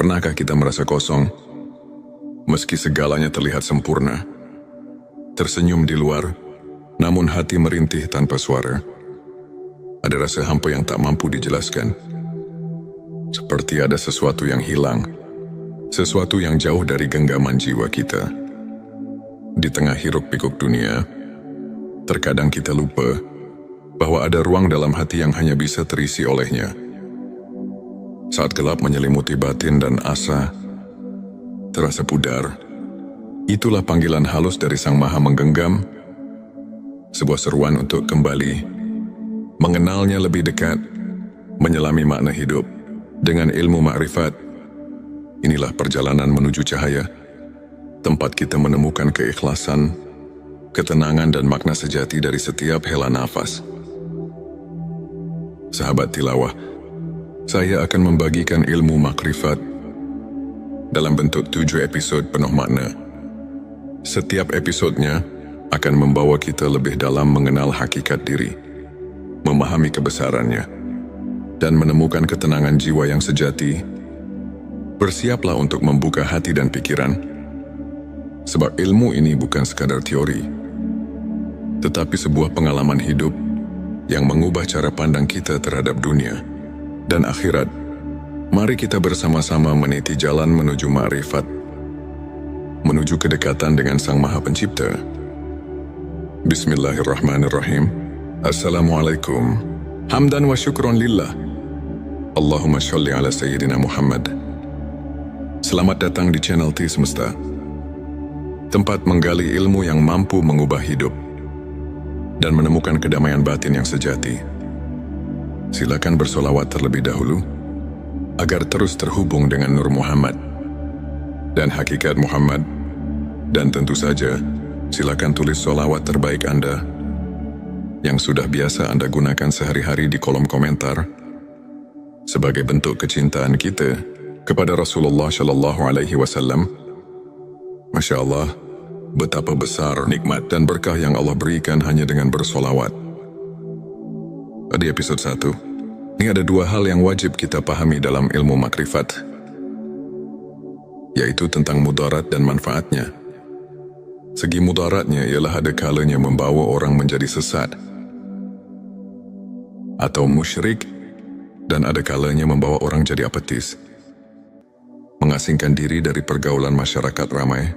Pernahkah kita merasa kosong, meski segalanya terlihat sempurna? Tersenyum di luar, namun hati merintih tanpa suara. Ada rasa hampa yang tak mampu dijelaskan. Seperti ada sesuatu yang hilang, sesuatu yang jauh dari genggaman jiwa kita. Di tengah hiruk-pikuk dunia, terkadang kita lupa bahwa ada ruang dalam hati yang hanya bisa terisi olehnya. Saat gelap menyelimuti batin dan asa terasa pudar, itulah panggilan halus dari Sang Maha Menggenggam, sebuah seruan untuk kembali mengenalnya lebih dekat, menyelami makna hidup dengan ilmu makrifat. Inilah perjalanan menuju cahaya, tempat kita menemukan keikhlasan, ketenangan dan makna sejati dari setiap hela nafas. Sahabat tilawah, saya akan membagikan ilmu makrifat dalam bentuk 7 episode penuh makna. Setiap episodenya akan membawa kita lebih dalam mengenal hakikat diri, memahami kebesarannya, dan menemukan ketenangan jiwa yang sejati. Bersiaplah untuk membuka hati dan pikiran, sebab ilmu ini bukan sekadar teori, tetapi sebuah pengalaman hidup yang mengubah cara pandang kita terhadap dunia dan akhirat. Mari kita bersama-sama meniti jalan menuju makrifat, menuju kedekatan dengan Sang Maha Pencipta. Bismillahirrahmanirrahim. Assalamualaikum. Hamdan wa syukron lillah. Allahumma sholli ala Sayyidina Muhammad. Selamat datang di channel T Semesta, tempat menggali ilmu yang mampu mengubah hidup dan menemukan kedamaian batin yang sejati. Silakan bersolawat terlebih dahulu, agar terus terhubung dengan Nur Muhammad dan hakikat Muhammad. Dan tentu saja, silakan tulis solawat terbaik Anda yang sudah biasa Anda gunakan sehari-hari di kolom komentar, sebagai bentuk kecintaan kita kepada Rasulullah Shallallahu Alaihi Wasallam. Masya Allah, betapa besar nikmat dan berkah yang Allah berikan hanya dengan bersolawat. Di episode 1, ini ada 2 hal yang wajib kita pahami dalam ilmu makrifat, yaitu tentang mudarat dan manfaatnya. Segi mudaratnya ialah ada kalanya membawa orang menjadi sesat atau musyrik, dan ada kalanya membawa orang jadi apatis, mengasingkan diri dari pergaulan masyarakat ramai,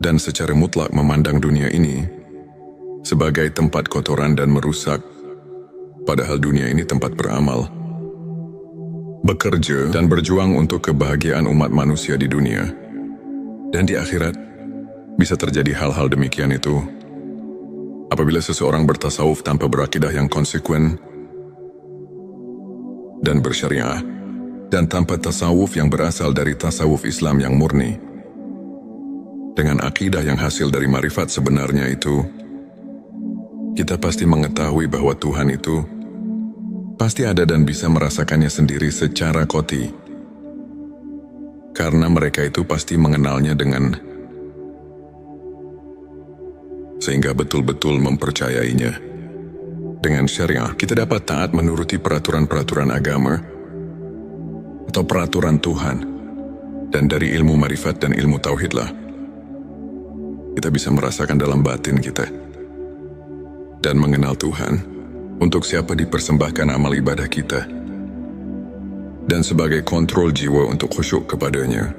dan secara mutlak memandang dunia ini sebagai tempat kotoran dan merusak. Padahal dunia ini tempat beramal, bekerja dan berjuang untuk kebahagiaan umat manusia di dunia. Dan di akhirat, bisa terjadi hal-hal demikian itu apabila seseorang bertasawuf tanpa berakidah yang konsekuen dan bersyariah, dan tanpa tasawuf yang berasal dari tasawuf Islam yang murni. Dengan akidah yang hasil dari marifat sebenarnya itu, kita pasti mengetahui bahwa Tuhan itu pasti ada dan bisa merasakannya sendiri secara qati. Karena mereka itu pasti mengenalnya sehingga betul-betul mempercayainya. Dengan syariah, kita dapat taat menuruti peraturan-peraturan agama atau peraturan Tuhan. Dan dari ilmu marifat dan ilmu tauhidlah kita bisa merasakan dalam batin kita dan mengenal Tuhan, untuk siapa dipersembahkan amal ibadah kita, dan sebagai kontrol jiwa untuk khusyuk kepadanya.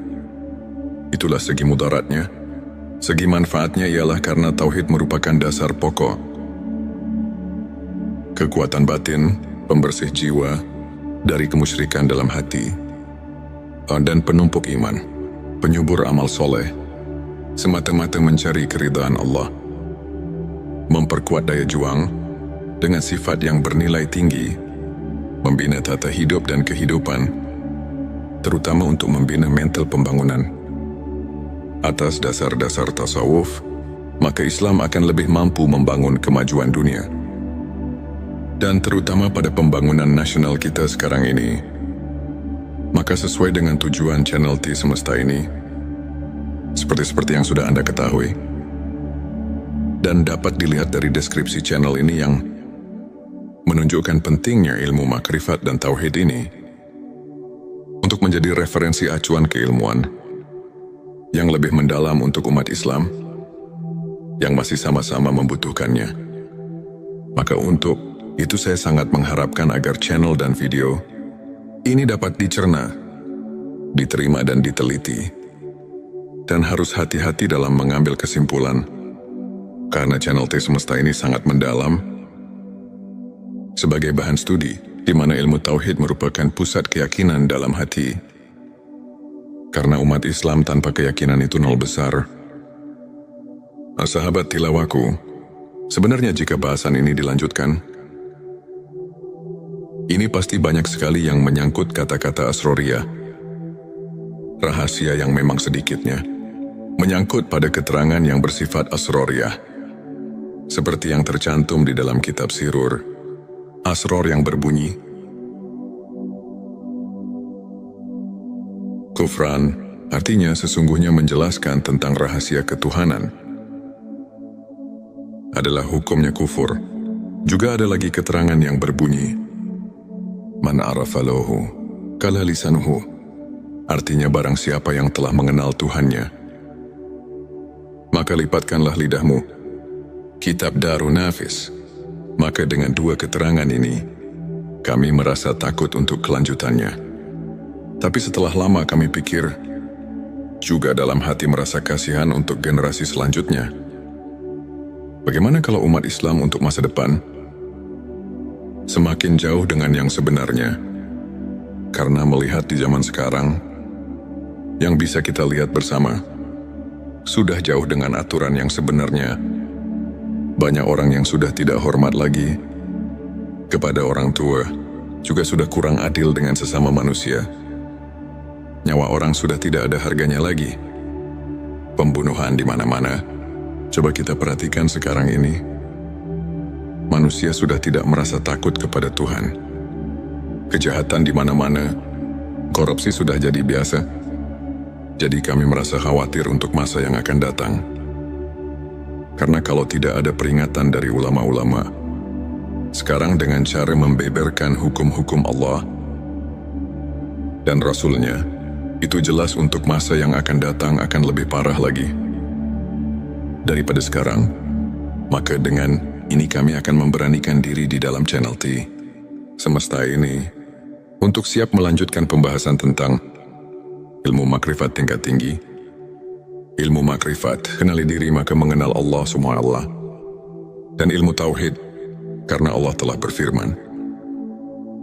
Itulah segi mudaratnya. Segi manfaatnya ialah karena tauhid merupakan dasar pokok, kekuatan batin, pembersih jiwa dari kemusyrikan dalam hati, dan penumpuk iman, penyubur amal soleh, semata-mata mencari keridhaan Allah, memperkuat daya juang dengan sifat yang bernilai tinggi, membina tata hidup dan kehidupan, terutama untuk membina mental pembangunan. Atas dasar-dasar tasawuf, maka Islam akan lebih mampu membangun kemajuan dunia. Dan terutama pada pembangunan nasional kita sekarang ini. Maka sesuai dengan tujuan channel T Semesta ini, seperti yang sudah Anda ketahui, dan dapat dilihat dari deskripsi channel ini yang menunjukkan pentingnya ilmu makrifat dan tauhid ini. Untuk untuk menjadi referensi acuan keilmuan yang lebih mendalam untuk umat Islam yang masih sama-sama membutuhkannya. Maka untuk itu saya sangat mengharapkan agar channel dan video ini dapat dicerna, diterima dan diteliti. Dan harus hati-hati dalam mengambil kesimpulan, karena channel T Semesta ini sangat mendalam sebagai bahan studi, di mana ilmu tauhid merupakan pusat keyakinan dalam hati. Karena umat Islam tanpa keyakinan itu nol besar. Nah, sahabat tilawaku, sebenarnya jika bahasan ini dilanjutkan, ini pasti banyak sekali yang menyangkut kata-kata asroriyah. Rahasia yang memang sedikitnya menyangkut pada keterangan yang bersifat asroriyah. Seperti yang tercantum di dalam kitab Sirur, asror yang berbunyi, kufran artinya sesungguhnya menjelaskan tentang rahasia ketuhanan. Adalah hukumnya kufur. Juga ada lagi keterangan yang berbunyi, man arafa lahu kala lisanuhu, artinya barang siapa yang telah mengenal Tuhannya, maka lipatkanlah lidahmu. Kitab Darun Nafis. Maka dengan dua keterangan ini, kami merasa takut untuk kelanjutannya. Tapi setelah lama kami pikir, juga dalam hati merasa kasihan untuk generasi selanjutnya. Bagaimana kalau umat Islam untuk masa depan semakin jauh dengan yang sebenarnya? Karena melihat di zaman sekarang, yang bisa kita lihat bersama, sudah jauh dengan aturan yang sebenarnya. Banyak orang yang sudah tidak hormat lagi kepada orang tua, juga sudah kurang adil dengan sesama manusia. Nyawa orang sudah tidak ada harganya lagi. Pembunuhan di mana-mana. Coba kita perhatikan sekarang ini. Manusia sudah tidak merasa takut kepada Tuhan. Kejahatan di mana-mana. Korupsi sudah jadi biasa. Jadi kami merasa khawatir untuk masa yang akan datang. Karena kalau tidak ada peringatan dari ulama-ulama, sekarang dengan cara membeberkan hukum-hukum Allah dan Rasul-Nya, itu jelas untuk masa yang akan datang akan lebih parah lagi daripada sekarang. Maka dengan ini kami akan memberanikan diri di dalam channel T Semesta ini untuk siap melanjutkan pembahasan tentang ilmu makrifat tingkat tinggi. Ilmu makrifat, kenali diri maka mengenal Allah SWT. Dan ilmu tauhid, karena Allah telah berfirman,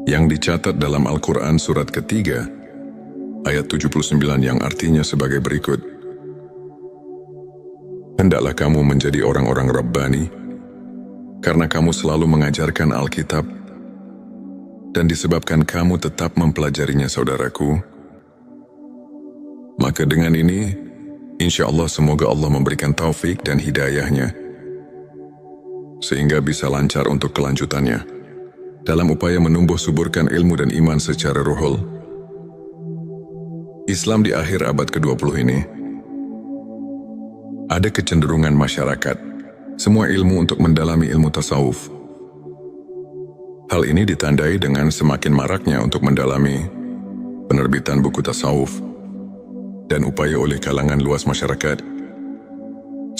yang dicatat dalam Al-Quran surat ketiga, ayat 79 yang artinya sebagai berikut. Hendaklah kamu menjadi orang-orang Rabbani, karena kamu selalu mengajarkan Alkitab, dan disebabkan kamu tetap mempelajarinya saudaraku. Maka dengan ini, insya Allah semoga Allah memberikan taufik dan hidayahnya, sehingga bisa lancar untuk kelanjutannya, dalam upaya menumbuh suburkan ilmu dan iman secara ruhul. Islam di akhir abad ke-20 ini, ada kecenderungan masyarakat, semua ilmu untuk mendalami ilmu tasawuf. Hal ini ditandai dengan semakin maraknya untuk mendalami penerbitan buku tasawuf, dan upaya oleh kalangan luas masyarakat.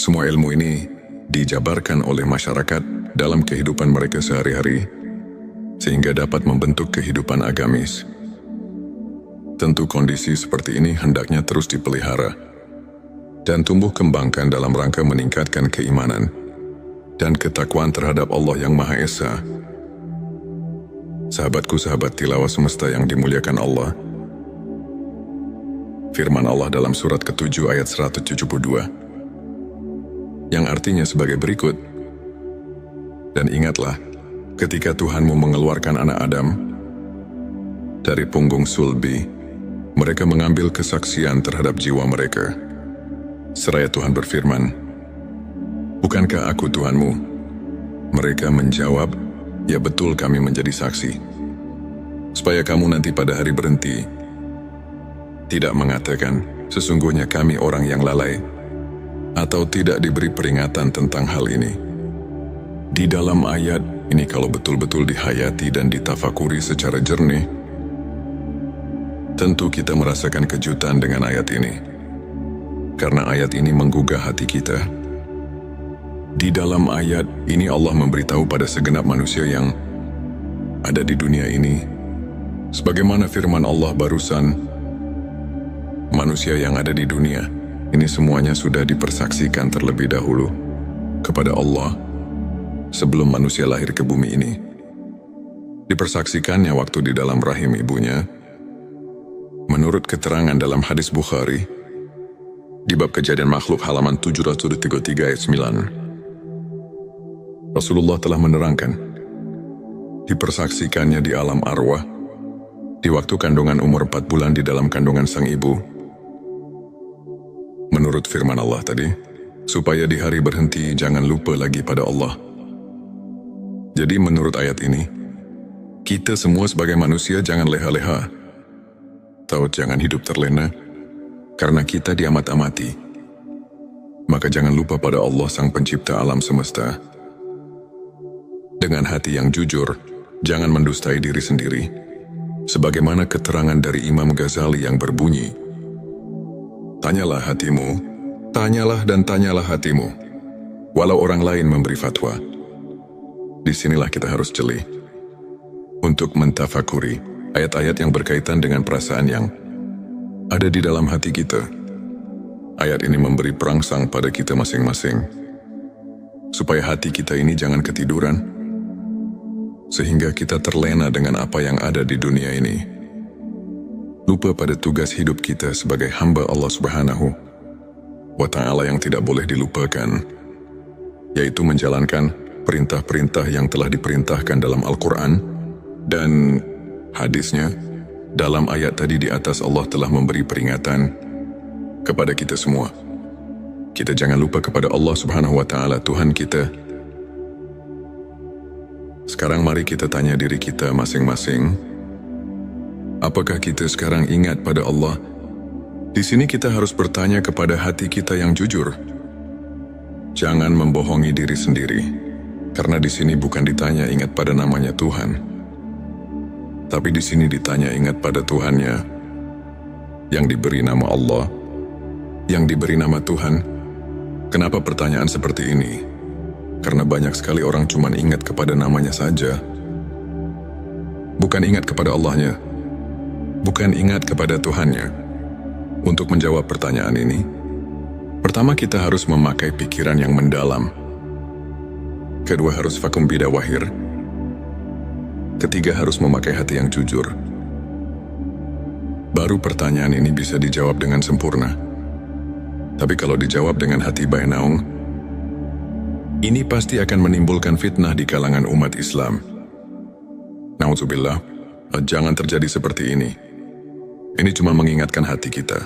Semua ilmu ini dijabarkan oleh masyarakat dalam kehidupan mereka sehari-hari, sehingga dapat membentuk kehidupan agamis. Tentu kondisi seperti ini hendaknya terus dipelihara dan tumbuh kembangkan dalam rangka meningkatkan keimanan dan ketakwaan terhadap Allah yang Maha Esa. Sahabatku, sahabat tilawah semesta yang dimuliakan Allah, firman Allah dalam surat ke-7 ayat 172, yang artinya sebagai berikut, dan ingatlah, ketika Tuhanmu mengeluarkan anak Adam dari punggung sulbi, mereka mengambil kesaksian terhadap jiwa mereka. Seraya Tuhan berfirman, bukankah aku Tuhanmu? Mereka menjawab, ya betul kami menjadi saksi. Supaya kamu nanti pada hari berhenti, tidak mengatakan, sesungguhnya kami orang yang lalai, atau tidak diberi peringatan tentang hal ini. Di dalam ayat ini kalau betul-betul dihayati dan ditafakuri secara jernih, Tentu kita merasakan kejutan dengan ayat ini. Karena ayat ini menggugah hati kita. Di dalam ayat ini Allah memberitahu pada segenap manusia yang ada di dunia ini, sebagaimana firman Allah barusan, manusia yang ada di dunia ini semuanya sudah dipersaksikan terlebih dahulu kepada Allah sebelum manusia lahir ke bumi ini. Dipersaksikannya waktu di dalam rahim ibunya. Menurut keterangan dalam hadis Bukhari, di bab kejadian makhluk halaman 733 ayat 9, Rasulullah telah menerangkan, dipersaksikannya di alam arwah, di waktu kandungan umur 4 bulan di dalam kandungan sang ibu. Menurut firman Allah tadi, supaya di hari berhenti jangan lupa lagi pada Allah. Jadi menurut ayat ini, kita semua sebagai manusia jangan leha-leha, atau jangan hidup terlena, karena kita diamat-amati. Maka jangan lupa pada Allah sang pencipta alam semesta. Dengan hati yang jujur, jangan mendustai diri sendiri. Sebagaimana keterangan dari Imam Ghazali yang berbunyi, tanyalah hatimu, tanyalah dan tanyalah hatimu, walau orang lain memberi fatwa. Disinilah kita harus jeli untuk mentafakuri ayat-ayat yang berkaitan dengan perasaan yang ada di dalam hati kita. Ayat ini memberi perangsang pada kita masing-masing, supaya hati kita ini jangan ketiduran, sehingga kita terlena dengan apa yang ada di dunia ini. Lupa pada tugas hidup kita sebagai hamba Allah Subhanahu wa Ta'ala yang tidak boleh dilupakan, yaitu menjalankan perintah-perintah yang telah diperintahkan dalam Al-Quran dan hadisnya. Dalam ayat tadi di atas Allah telah memberi peringatan kepada kita semua. Kita jangan lupa kepada Allah Subhanahu wa Ta'ala, Tuhan kita. Sekarang mari kita tanya diri kita masing-masing, apakah kita sekarang ingat pada Allah? Di sini kita harus bertanya kepada hati kita yang jujur. Jangan membohongi diri sendiri, karena di sini bukan ditanya ingat pada namanya Tuhan, tapi di sini ditanya ingat pada Tuhannya, yang diberi nama Allah, yang diberi nama Tuhan. Kenapa pertanyaan seperti ini? Karena banyak sekali orang cuma ingat kepada namanya saja, bukan ingat kepada Allahnya, bukan ingat kepada Tuhannya. Untuk menjawab pertanyaan ini, pertama kita harus memakai pikiran yang mendalam. Kedua harus fakum bida wahir. Ketiga harus memakai hati yang jujur. Baru pertanyaan ini bisa dijawab dengan sempurna. Tapi kalau dijawab dengan hati bainaung, ini pasti akan menimbulkan fitnah di kalangan umat Islam. Na'udzubillah, jangan terjadi seperti ini. Ini cuma mengingatkan hati kita,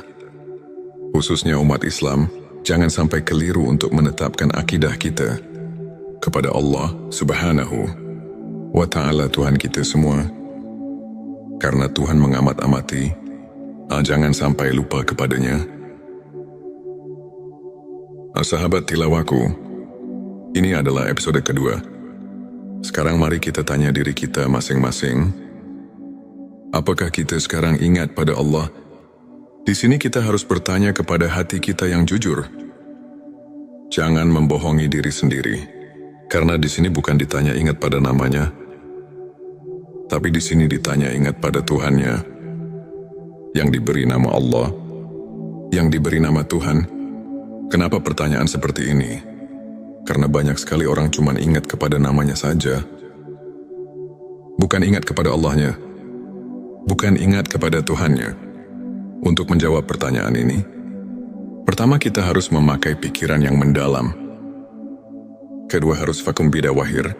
khususnya umat Islam, jangan sampai keliru untuk menetapkan akidah kita kepada Allah Subhanahu wa Ta'ala, Tuhan kita semua. Karena Tuhan mengamat-amati, jangan sampai lupa kepadanya. Sahabat tilawaku, ini adalah episode kedua. Sekarang mari kita tanya diri kita masing-masing, apakah kita sekarang ingat pada Allah? Di sini kita harus bertanya kepada hati kita yang jujur. Jangan membohongi diri sendiri, karena di sini bukan ditanya ingat pada namanya, tapi di sini ditanya ingat pada Tuhannya, yang diberi nama Allah, yang diberi nama Tuhan. Kenapa pertanyaan seperti ini? Karena banyak sekali orang cuma ingat kepada namanya saja, bukan ingat kepada Allahnya, bukan ingat kepada Tuhannya. Untuk menjawab pertanyaan ini, pertama kita harus memakai pikiran yang mendalam. Kedua harus fakum bida wahir.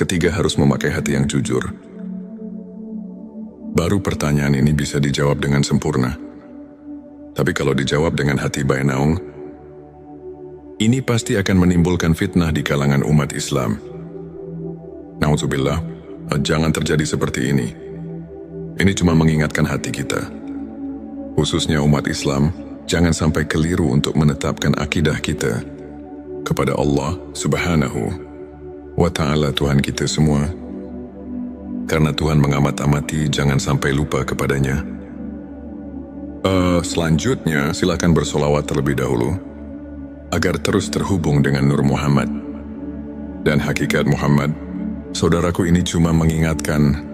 Ketiga harus memakai hati yang jujur. Baru pertanyaan ini bisa dijawab dengan sempurna. Tapi kalau dijawab dengan hati bainaung, ini pasti akan menimbulkan fitnah di kalangan umat Islam. Na'udzubillah, jangan terjadi seperti ini. Ini cuma mengingatkan hati kita, khususnya umat Islam, jangan sampai keliru untuk menetapkan akidah kita kepada Allah Subhanahu wa Ta'ala, Tuhan kita semua. karena Tuhan mengamat-amati, jangan sampai lupa kepadanya. Selanjutnya, silakan bersolawat terlebih dahulu, agar terus terhubung dengan Nur Muhammad. Dan hakikat Muhammad, saudaraku, ini cuma mengingatkan,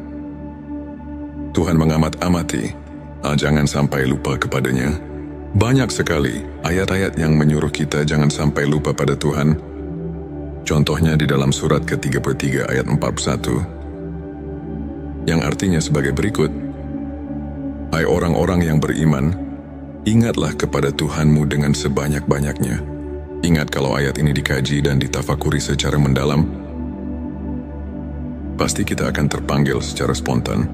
Tuhan mengamat-amati, jangan sampai lupa kepadanya. Banyak sekali ayat-ayat yang menyuruh kita jangan sampai lupa pada Tuhan. Contohnya di dalam surat ke-33 ayat 41, yang artinya sebagai berikut, hai orang-orang yang beriman, ingatlah kepada Tuhanmu dengan sebanyak-banyaknya. Ingat kalau ayat ini dikaji dan ditafakuri secara mendalam, pasti kita akan terpanggil secara spontan.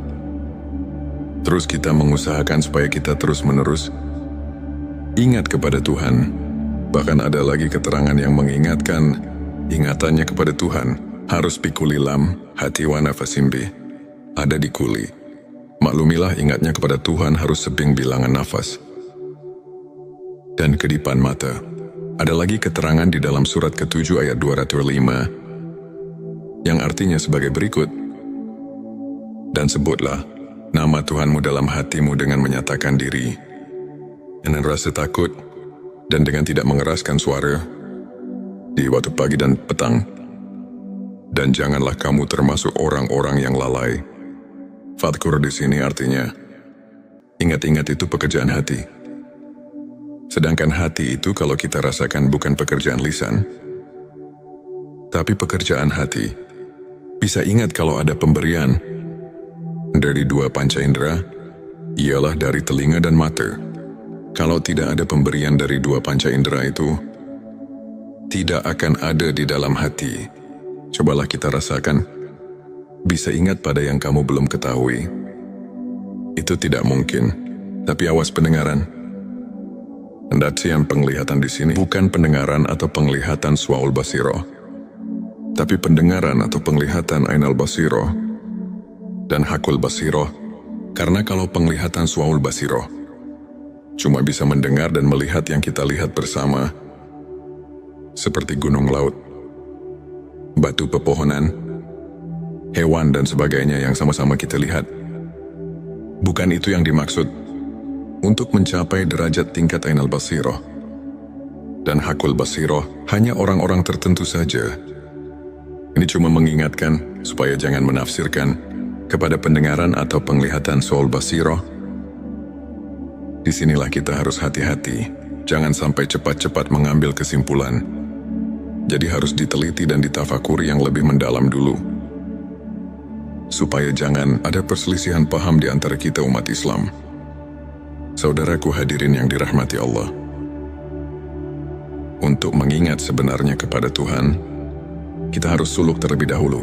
Terus kita mengusahakan supaya kita terus-menerus ingat kepada Tuhan. Bahkan ada lagi keterangan yang mengingatkan, ingatannya kepada Tuhan harus pikulilam hati wa nafasimbi, ada di kuli. Maklumilah ingatnya kepada Tuhan harus sebing bilangan nafas dan kedipan mata. Ada lagi keterangan di dalam surat ke-7 ayat 205 yang artinya sebagai berikut, dan sebutlah nama Tuhanmu dalam hatimu dengan menyatakan diri, dengan rasa takut, dan dengan tidak mengeraskan suara di waktu pagi dan petang. Dan janganlah kamu termasuk orang-orang yang lalai. Fadkur di sini artinya, ingat-ingat itu pekerjaan hati. Sedangkan hati itu kalau kita rasakan bukan pekerjaan lisan, tapi pekerjaan hati. Bisa ingat kalau ada pemberian dari dua panca indera, ialah dari telinga dan mata. Kalau tidak ada pemberian dari dua panca indera itu, tidak akan ada di dalam hati. Cobalah kita rasakan, bisa ingat pada yang kamu belum ketahui. Itu tidak mungkin, tapi awas pendengaran. Pendaksian penglihatan di sini bukan pendengaran atau penglihatan Swaul Basiro, tapi pendengaran atau penglihatan Ainal Basiro dan Hakul Basiro. Karena kalau penglihatan Swaul Basiro cuma bisa mendengar dan melihat yang kita lihat bersama, seperti gunung, laut, batu, pepohonan, hewan, dan sebagainya yang sama-sama kita lihat. Bukan itu yang dimaksud. Untuk mencapai derajat tingkat Ainal Basiro dan Hakul Basiro, hanya orang-orang tertentu saja. Ini cuma mengingatkan supaya jangan menafsirkan kepada pendengaran atau penglihatan Swaul Basiro. Disinilah kita harus hati-hati, jangan sampai cepat-cepat mengambil kesimpulan. Jadi harus diteliti dan ditafakuri yang lebih mendalam dulu, supaya jangan ada perselisihan paham di antara kita umat Islam. Saudaraku hadirin yang dirahmati Allah, untuk mengingat sebenarnya kepada Tuhan, kita harus suluk terlebih dahulu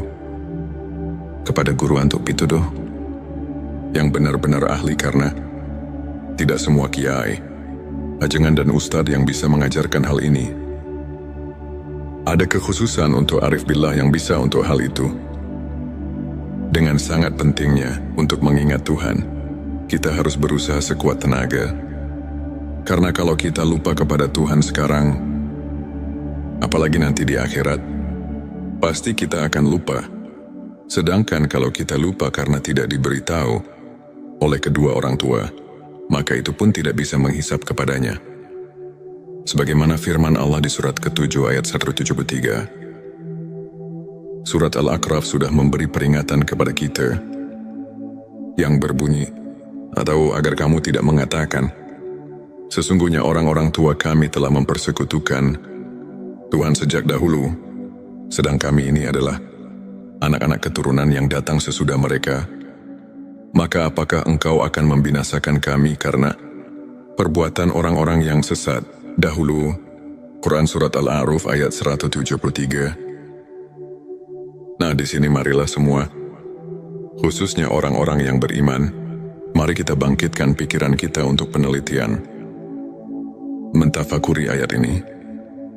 kepada guru antuk pituduh yang benar-benar ahli, karena tidak semua kiai, ajengan, dan ustadz yang bisa mengajarkan hal ini. Ada kekhususan untuk arif billah yang bisa untuk hal itu. Dengan sangat pentingnya untuk mengingat Tuhan, kita harus berusaha sekuat tenaga. Karena kalau kita lupa kepada Tuhan sekarang, apalagi nanti di akhirat, pasti kita akan lupa. Sedangkan kalau kita lupa karena tidak diberitahu oleh kedua orang tua, maka itu pun tidak bisa menghisap kepadanya. Sebagaimana firman Allah di surat ke-7 ayat 173. Surat Al-A'raf sudah memberi peringatan kepada kita yang berbunyi, atau agar kamu tidak mengatakan, sesungguhnya orang-orang tua kami telah mempersekutukan Tuhan sejak dahulu, sedang kami ini adalah anak-anak keturunan yang datang sesudah mereka. Maka apakah engkau akan membinasakan kami karena perbuatan orang-orang yang sesat dahulu? Quran Surat Al-A'raf ayat 173. Nah, di sini marilah semua, khususnya orang-orang yang beriman, mari kita bangkitkan pikiran kita untuk penelitian, mentafakuri ayat ini,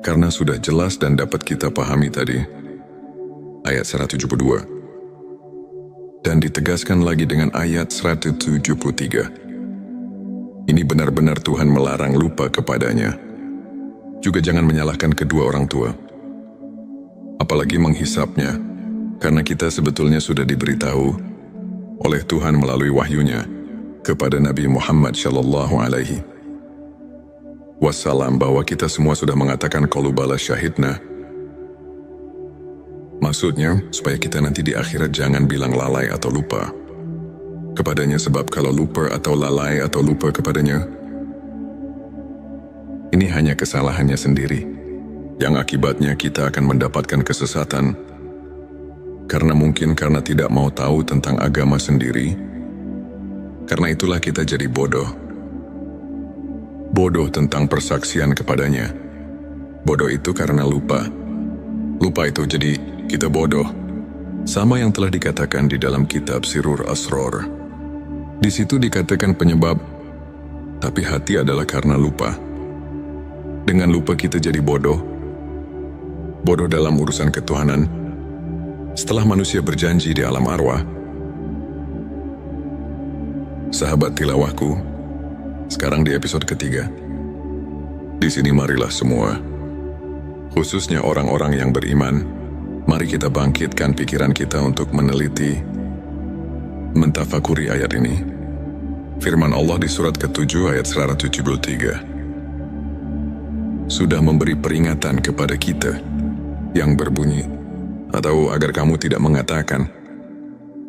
karena sudah jelas dan dapat kita pahami tadi. Ayat 172. Dan ditegaskan lagi dengan ayat 173. Ini benar-benar Tuhan melarang lupa kepadanya. Juga jangan menyalahkan kedua orang tua, apalagi menghisapnya, karena kita sebetulnya sudah diberitahu oleh Tuhan melalui wahyunya kepada Nabi Muhammad Shallallahu Alaihi Wasallam bahwa kita semua sudah mengatakan qalu bala syahidna. Maksudnya, supaya kita nanti di akhirat jangan bilang lalai atau lupa kepadanya, sebab kalau lupa atau lalai atau lupa kepadanya, ini hanya kesalahannya sendiri, yang akibatnya kita akan mendapatkan kesesatan, karena mungkin karena tidak mau tahu tentang agama sendiri. Karena itulah kita jadi bodoh. Bodoh tentang persaksian kepadanya. Bodoh itu karena lupa. Lupa itu jadi kita bodoh. Sama yang telah dikatakan di dalam kitab Sirur Asror. Di situ dikatakan penyebab, tapi hati adalah karena lupa. Dengan lupa kita jadi bodoh. Bodoh dalam urusan ketuhanan. Setelah manusia berjanji di alam arwah. Sahabat tilawahku, sekarang di episode ketiga. Di sini marilah semua, khususnya orang-orang yang beriman, mari kita bangkitkan pikiran kita untuk meneliti, mentafakuri ayat ini. Firman Allah di surat ke-7 ayat 173. Sudah memberi peringatan kepada kita yang berbunyi, atau agar kamu tidak mengatakan,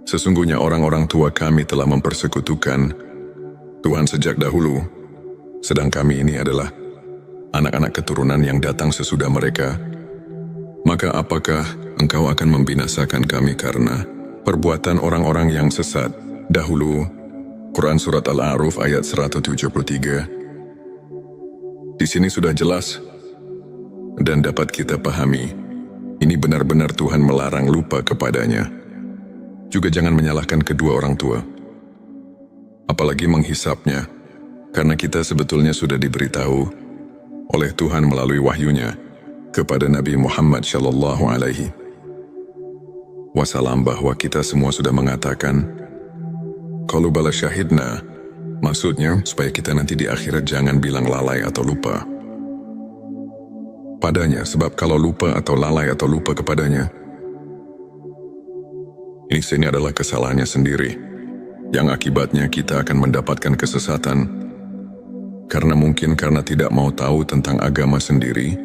sesungguhnya orang-orang tua kami telah mempersekutukan Tuhan sejak dahulu, sedang kami ini adalah anak-anak keturunan yang datang sesudah mereka. Maka apakah engkau akan membinasakan kami karena perbuatan orang-orang yang sesat dahulu? Quran Surat Al-A'raf ayat 173. Di sini sudah jelas dan dapat kita pahami, ini benar-benar Tuhan melarang lupa kepadanya. Juga jangan menyalahkan kedua orang tua, apalagi menghisapnya, karena kita sebetulnya sudah diberitahu oleh Tuhan melalui wahyunya kepada Nabi Muhammad Shallallahu Alaihi Wasallam bahwa kita semua sudah mengatakan qalu bala syahidna. Maksudnya supaya kita nanti di akhirat jangan bilang lalai atau lupa padanya, sebab kalau lupa atau lalai atau lupa kepadanya, ini adalah kesalahannya sendiri, yang akibatnya kita akan mendapatkan kesesatan, karena mungkin karena tidak mau tahu tentang agama sendiri.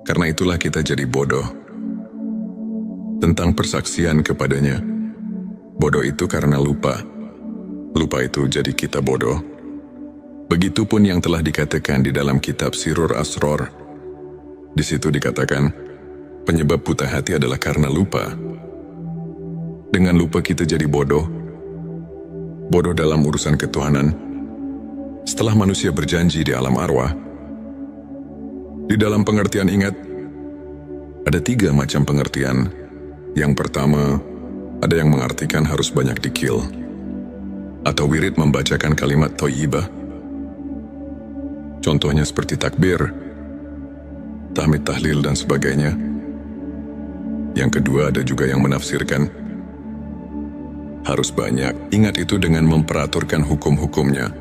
Karena itulah kita jadi bodoh tentang persaksian kepadanya. Bodoh itu karena lupa. Lupa itu jadi kita bodoh. Begitupun yang telah dikatakan di dalam kitab Sirur Asror. Di situ dikatakan, penyebab buta hati adalah karena lupa. Dengan lupa kita jadi bodoh. Bodoh dalam urusan ketuhanan. Setelah manusia berjanji di alam arwah. Di dalam pengertian ingat, ada 3 macam pengertian. Yang pertama, ada yang mengartikan harus banyak dikil, atau wirid membacakan kalimat thayyibah. Contohnya seperti takbir, tahmid, tahlil, dan sebagainya. Yang kedua, ada juga yang menafsirkan harus banyak ingat itu dengan memperaturkan hukum-hukumnya.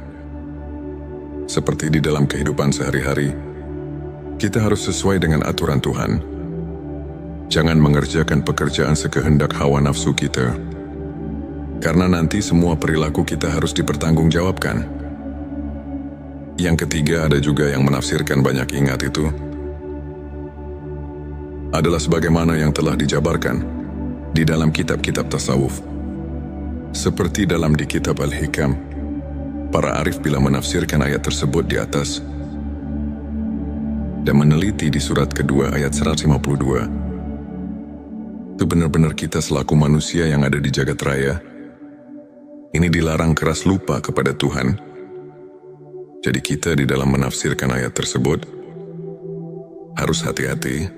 Seperti di dalam kehidupan sehari-hari, kita harus sesuai dengan aturan Tuhan. Jangan mengerjakan pekerjaan sekehendak hawa nafsu kita, karena nanti semua perilaku kita harus dipertanggungjawabkan. Yang ketiga, ada juga yang menafsirkan banyak ingat itu adalah sebagaimana yang telah dijabarkan di dalam kitab-kitab tasawuf. Seperti dalam di kitab Al-Hikam, para arif bila menafsirkan ayat tersebut di atas dan meneliti di surat kedua ayat 152, itu benar-benar kita selaku manusia yang ada di jagat raya, ini dilarang keras lupa kepada Tuhan. Jadi kita di dalam menafsirkan ayat tersebut harus hati-hati,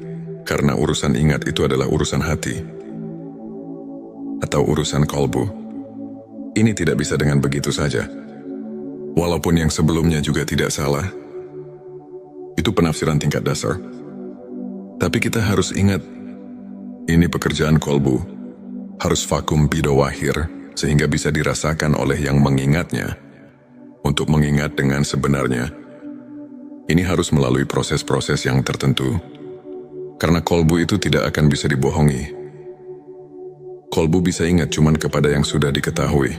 karena urusan ingat itu adalah urusan hati atau urusan kolbu. Ini tidak bisa dengan begitu saja. Walaupun yang sebelumnya juga tidak salah, itu penafsiran tingkat dasar. Tapi kita harus ingat, ini pekerjaan kolbu, harus vakum bidawahir, sehingga bisa dirasakan oleh yang mengingatnya. Untuk mengingat dengan sebenarnya, ini harus melalui proses-proses yang tertentu, karena kolbu itu tidak akan bisa dibohongi. Kolbu bisa ingat cuman kepada yang sudah diketahui.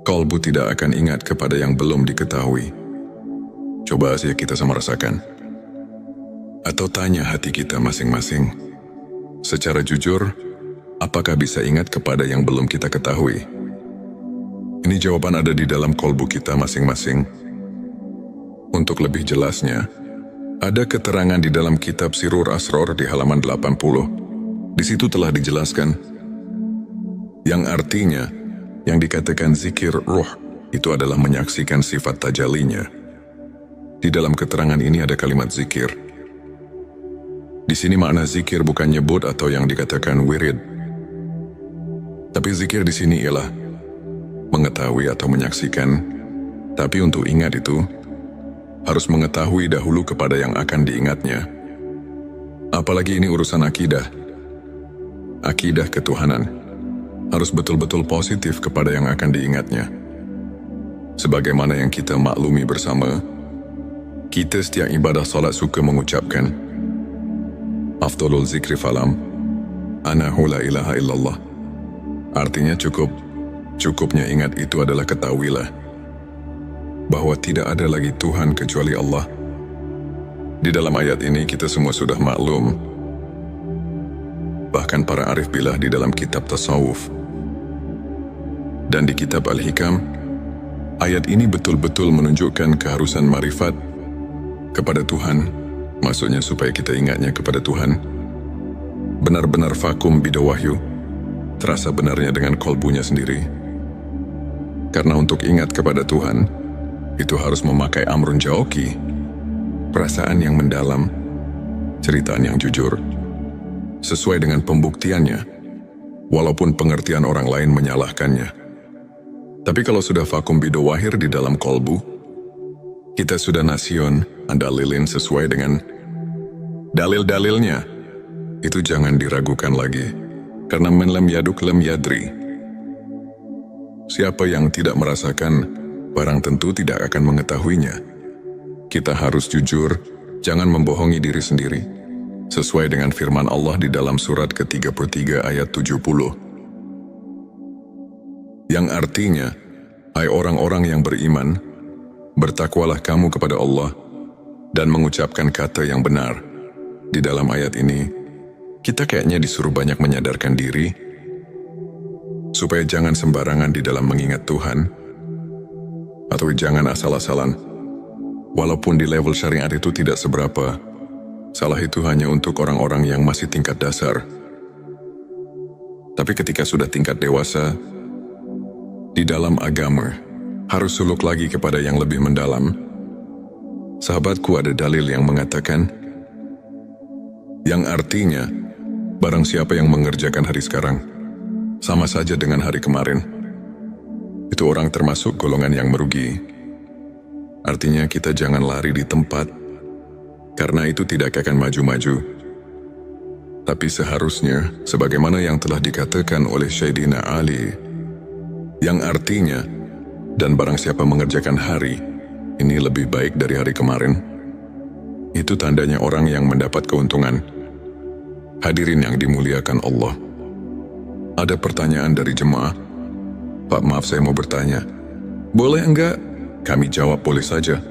Kolbu tidak akan ingat kepada yang belum diketahui. Coba saja kita sama rasakan. Atau tanya hati kita masing-masing. Secara jujur, apakah bisa ingat kepada yang belum kita ketahui? Ini jawaban ada di dalam kolbu kita masing-masing. Untuk lebih jelasnya, ada keterangan di dalam kitab Sirur Asror di halaman 80. Di situ telah dijelaskan, yang artinya, yang dikatakan zikir ruh, itu adalah menyaksikan sifat tajalinya. Di dalam keterangan ini ada kalimat zikir. Di sini makna zikir bukan nyebut atau yang dikatakan wirid. Tapi zikir di sini ialah mengetahui atau menyaksikan, tapi untuk ingat itu, harus mengetahui dahulu kepada yang akan diingatnya. Apalagi ini urusan akidah. Akidah ketuhanan harus betul-betul positif kepada yang akan diingatnya. Sebagaimana yang kita maklumi bersama, kita setiap ibadah salat suka mengucapkan Afdalul zikri falam Anahu la ilaha illallah. Artinya cukupnya ingat itu adalah ketahuilah bahwa tidak ada lagi Tuhan kecuali Allah. Di dalam ayat ini kita semua sudah maklum. Bahkan para arif billah di dalam kitab tasawuf dan di kitab Al-Hikam, ayat ini betul-betul menunjukkan keharusan marifat kepada Tuhan, maksudnya supaya kita ingatnya kepada Tuhan. Benar-benar vakum bidawahyu, terasa benarnya dengan kolbunya sendiri. Karena untuk ingat kepada Tuhan, itu harus memakai amrun jauki, perasaan yang mendalam, ceritaan yang jujur, sesuai dengan pembuktiannya, walaupun pengertian orang lain menyalahkannya. Tapi kalau sudah vakum bidawahir di dalam kolbu, kita sudah nasion, andalilin sesuai dengan dalil-dalilnya. Itu jangan diragukan lagi, karena men lam yaduk lam yadri. Siapa yang tidak merasakan, barang tentu tidak akan mengetahuinya. Kita harus jujur, jangan membohongi diri sendiri. Sesuai dengan firman Allah di dalam surat ke-33 ayat 70. Yang artinya, hai orang-orang yang beriman, bertakwalah kamu kepada Allah dan mengucapkan kata yang benar. Di dalam ayat ini, kita kayaknya disuruh banyak menyadarkan diri, supaya jangan sembarangan di dalam mengingat Tuhan, atau jangan asal-asalan. Walaupun di level syariat itu tidak seberapa, salah itu hanya untuk orang-orang yang masih tingkat dasar. Tapi ketika sudah tingkat dewasa, di dalam agama, harus suluk lagi kepada yang lebih mendalam. Sahabatku, ada dalil yang mengatakan, yang artinya, barang siapa yang mengerjakan hari sekarang, sama saja dengan hari kemarin. Itu orang termasuk golongan yang merugi. Artinya kita jangan lari di tempat, karena itu tidak akan maju-maju. Tapi seharusnya, sebagaimana yang telah dikatakan oleh Sayyidina Ali, yang artinya, dan barang siapa mengerjakan hari, ini lebih baik dari hari kemarin. Itu tandanya orang yang mendapat keuntungan. Hadirin yang dimuliakan Allah. Ada pertanyaan dari jemaah. Pak, maaf saya mau bertanya. Boleh enggak? Kami jawab boleh saja.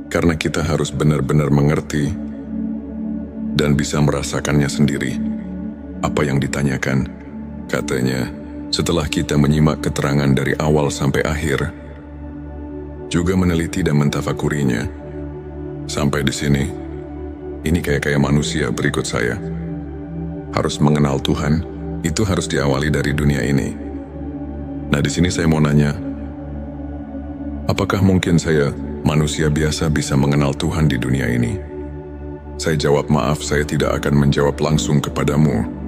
Karena kita harus benar-benar mengerti dan bisa merasakannya sendiri. Apa yang ditanyakan, katanya, setelah kita menyimak keterangan dari awal sampai akhir, juga meneliti dan mentafakurinya, sampai di sini, ini kayak manusia berikut saya. Harus mengenal Tuhan, itu harus diawali dari dunia ini. Nah, di sini saya mau nanya, apakah mungkin saya manusia biasa bisa mengenal Tuhan di dunia ini? Saya jawab, maaf, saya tidak akan menjawab langsung kepadamu.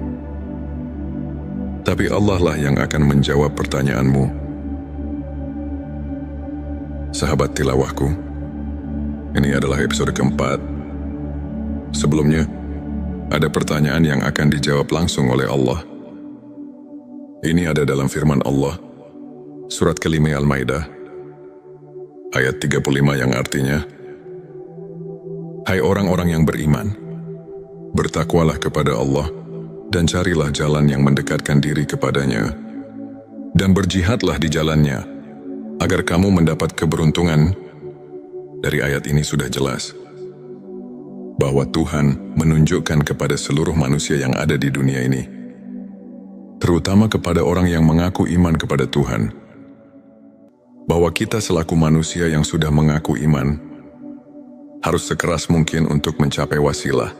Tapi Allah lah yang akan menjawab pertanyaanmu. Sahabat tilawahku, ini adalah episode keempat. Sebelumnya, ada pertanyaan yang akan dijawab langsung oleh Allah. Ini ada dalam firman Allah, surat ke-5 Al-Maidah, ayat 35 yang artinya, hai orang-orang yang beriman, bertakwalah kepada Allah dan carilah jalan yang mendekatkan diri kepadanya, dan berjihadlah di jalannya, agar kamu mendapat keberuntungan. Dari ayat ini sudah jelas bahwa Tuhan menunjukkan kepada seluruh manusia yang ada di dunia ini, terutama kepada orang yang mengaku iman kepada Tuhan, bahwa kita selaku manusia yang sudah mengaku iman, harus sekeras mungkin untuk mencapai wasilah,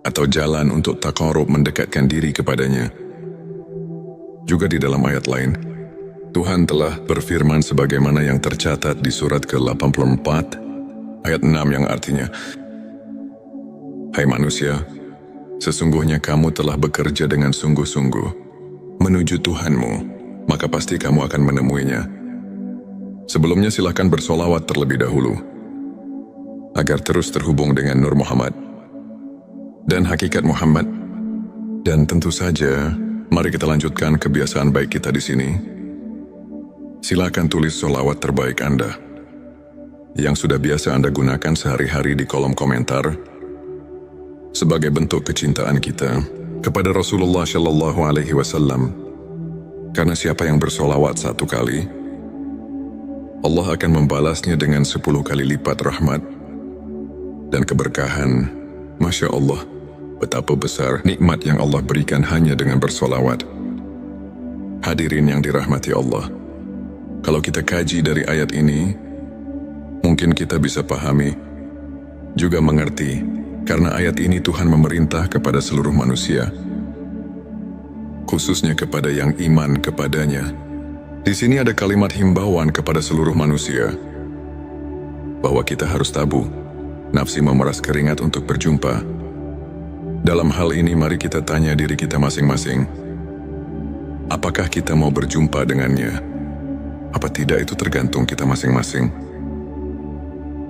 atau jalan untuk taqarrub mendekatkan diri kepadanya. Juga di dalam ayat lain, Tuhan telah berfirman sebagaimana yang tercatat di surat ke-84, ayat 6 yang artinya, "Hai manusia, sesungguhnya kamu telah bekerja dengan sungguh-sungguh menuju Tuhanmu, maka pasti kamu akan menemuinya. Sebelumnya silakan bersolawat terlebih dahulu, agar terus terhubung dengan Nur Muhammad dan hakikat Muhammad. Dan tentu saja, mari kita lanjutkan kebiasaan baik kita di sini. Silakan tulis solawat terbaik Anda, yang sudah biasa Anda gunakan sehari-hari di kolom komentar, sebagai bentuk kecintaan kita kepada Rasulullah Shallallahu Alaihi Wasallam. Karena siapa yang bersolawat 1 kali, Allah akan membalasnya dengan 10 kali lipat rahmat dan keberkahan. Masya Allah, betapa besar nikmat yang Allah berikan hanya dengan bersolawat. Hadirin yang dirahmati Allah, kalau kita kaji dari ayat ini, mungkin kita bisa pahami, juga mengerti, karena ayat ini Tuhan memerintah kepada seluruh manusia, khususnya kepada yang iman kepadanya. Di sini ada kalimat himbauan kepada seluruh manusia, bahwa kita harus tabah nafsi memeras keringat untuk berjumpa. Dalam hal ini mari kita tanya diri kita masing-masing, apakah kita mau berjumpa dengannya? Apa tidak itu tergantung kita masing-masing.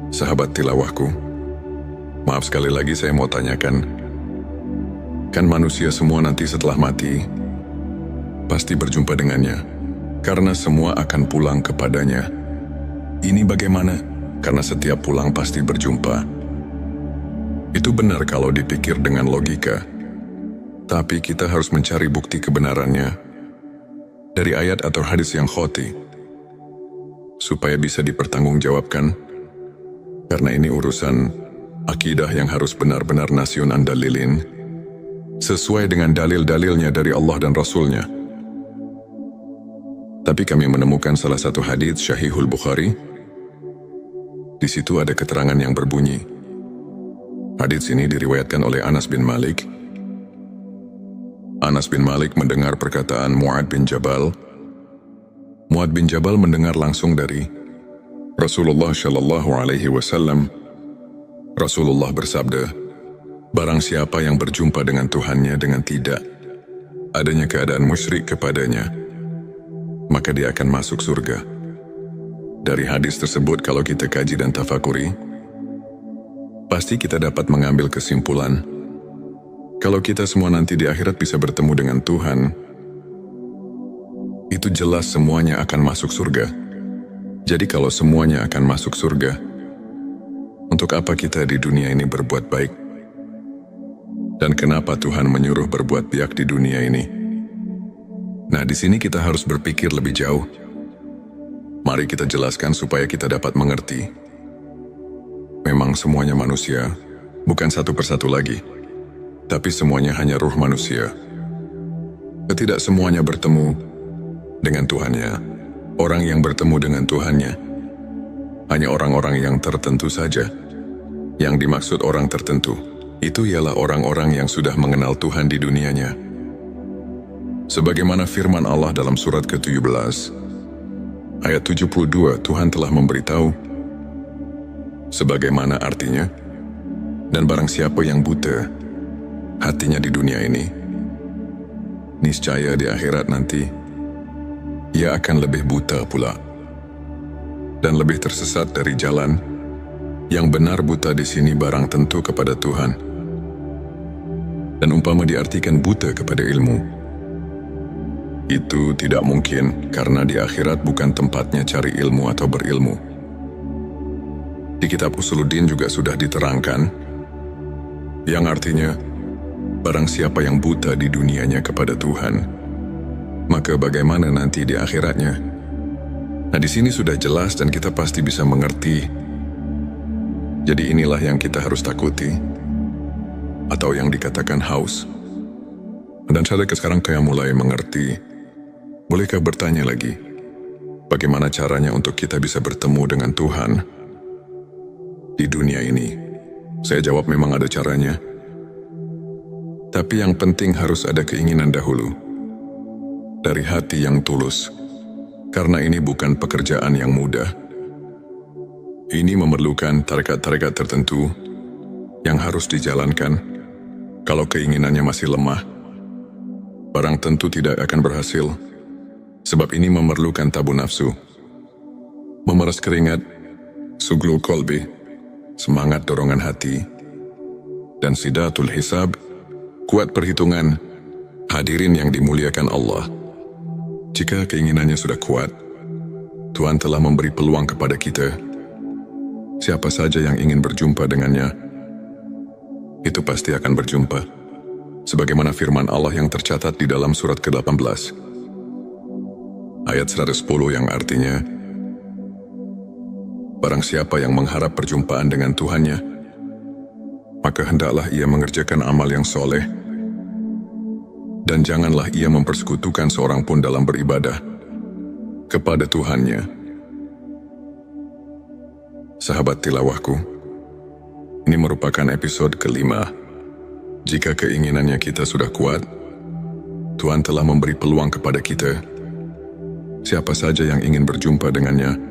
Sahabat tilawahku, maaf sekali lagi saya mau tanyakan, kan manusia semua nanti setelah mati pasti berjumpa dengannya, karena semua akan pulang kepadanya. Ini bagaimana? Karena setiap pulang pasti berjumpa. Itu benar kalau dipikir dengan logika. Tapi kita harus mencari bukti kebenarannya dari ayat atau hadis yang qat'i, supaya bisa dipertanggungjawabkan. Karena ini urusan akidah yang harus benar-benar nasionan dalilin, sesuai dengan dalil-dalilnya dari Allah dan Rasulnya. Tapi kami menemukan salah satu hadis Sahihul Bukhari. Di situ ada keterangan yang berbunyi. Hadits ini diriwayatkan oleh Anas bin Malik. Anas bin Malik mendengar perkataan Mu'ad bin Jabal. Mu'ad bin Jabal mendengar langsung dari Rasulullah Shallallahu Alaihi Wasallam. Rasulullah bersabda, "Barang siapa yang berjumpa dengan Tuhannya dengan tidak adanya keadaan musyrik kepadanya, maka dia akan masuk surga." Dari hadis tersebut kalau kita kaji dan tafakuri, pasti kita dapat mengambil kesimpulan, kalau kita semua nanti di akhirat bisa bertemu dengan Tuhan, itu jelas semuanya akan masuk surga. Jadi kalau semuanya akan masuk surga, untuk apa kita di dunia ini berbuat baik? Dan kenapa Tuhan menyuruh berbuat baik di dunia ini? Nah, di sini kita harus berpikir lebih jauh. Mari kita jelaskan supaya kita dapat mengerti. Memang semuanya manusia, bukan satu persatu lagi, tapi semuanya hanya ruh manusia. Tidak semuanya bertemu dengan Tuhannya. Orang yang bertemu dengan Tuhannya hanya orang-orang yang tertentu saja. Yang dimaksud orang tertentu, itu ialah orang-orang yang sudah mengenal Tuhan di dunianya. Sebagaimana firman Allah dalam surat ke-17, ayat 72, Tuhan telah memberitahu sebagaimana artinya, dan barang siapa yang buta hatinya di dunia ini, niscaya di akhirat nanti ia akan lebih buta pula dan lebih tersesat dari jalan. Yang benar buta di sini barang tentu kepada Tuhan, dan umpama diartikan buta kepada ilmu, itu tidak mungkin, karena di akhirat bukan tempatnya cari ilmu atau berilmu. Di kitab Usuluddin juga sudah diterangkan, yang artinya Barang siapa yang buta di dunianya kepada Tuhan, maka bagaimana nanti di akhiratnya? Nah, di sini sudah jelas dan kita pasti bisa mengerti. Jadi inilah yang kita harus takuti, atau yang dikatakan haus. Dan saya sekarang kayak mulai mengerti. Bolehkah bertanya lagi, bagaimana caranya untuk kita bisa bertemu dengan Tuhan di dunia ini? Saya jawab memang ada caranya. Tapi yang penting harus ada keinginan dahulu, dari hati yang tulus. Karena ini bukan pekerjaan yang mudah. Ini memerlukan tarekat-tarekat tertentu yang harus dijalankan. Kalau keinginannya masih lemah, barang tentu tidak akan berhasil. Sebab ini memerlukan tabu nafsu, memeras keringat, suglul kolbi, semangat dorongan hati, dan sidatul hisab, kuat perhitungan. Hadirin yang dimuliakan Allah, jika keinginannya sudah kuat, Tuhan telah memberi peluang kepada kita. Siapa saja yang ingin berjumpa dengannya, itu pasti akan berjumpa. Sebagaimana firman Allah yang tercatat di dalam surat ke-18, ayat 110 yang artinya, barang siapa yang mengharap perjumpaan dengan Tuhannya, maka hendaklah ia mengerjakan amal yang soleh, dan janganlah ia mempersekutukan seorang pun dalam beribadah kepada Tuhannya. Sahabat tilawahku, ini merupakan episode kelima. Jika keinginannya kita sudah kuat, Tuhan telah memberi peluang kepada kita. Siapa saja yang ingin berjumpa dengannya,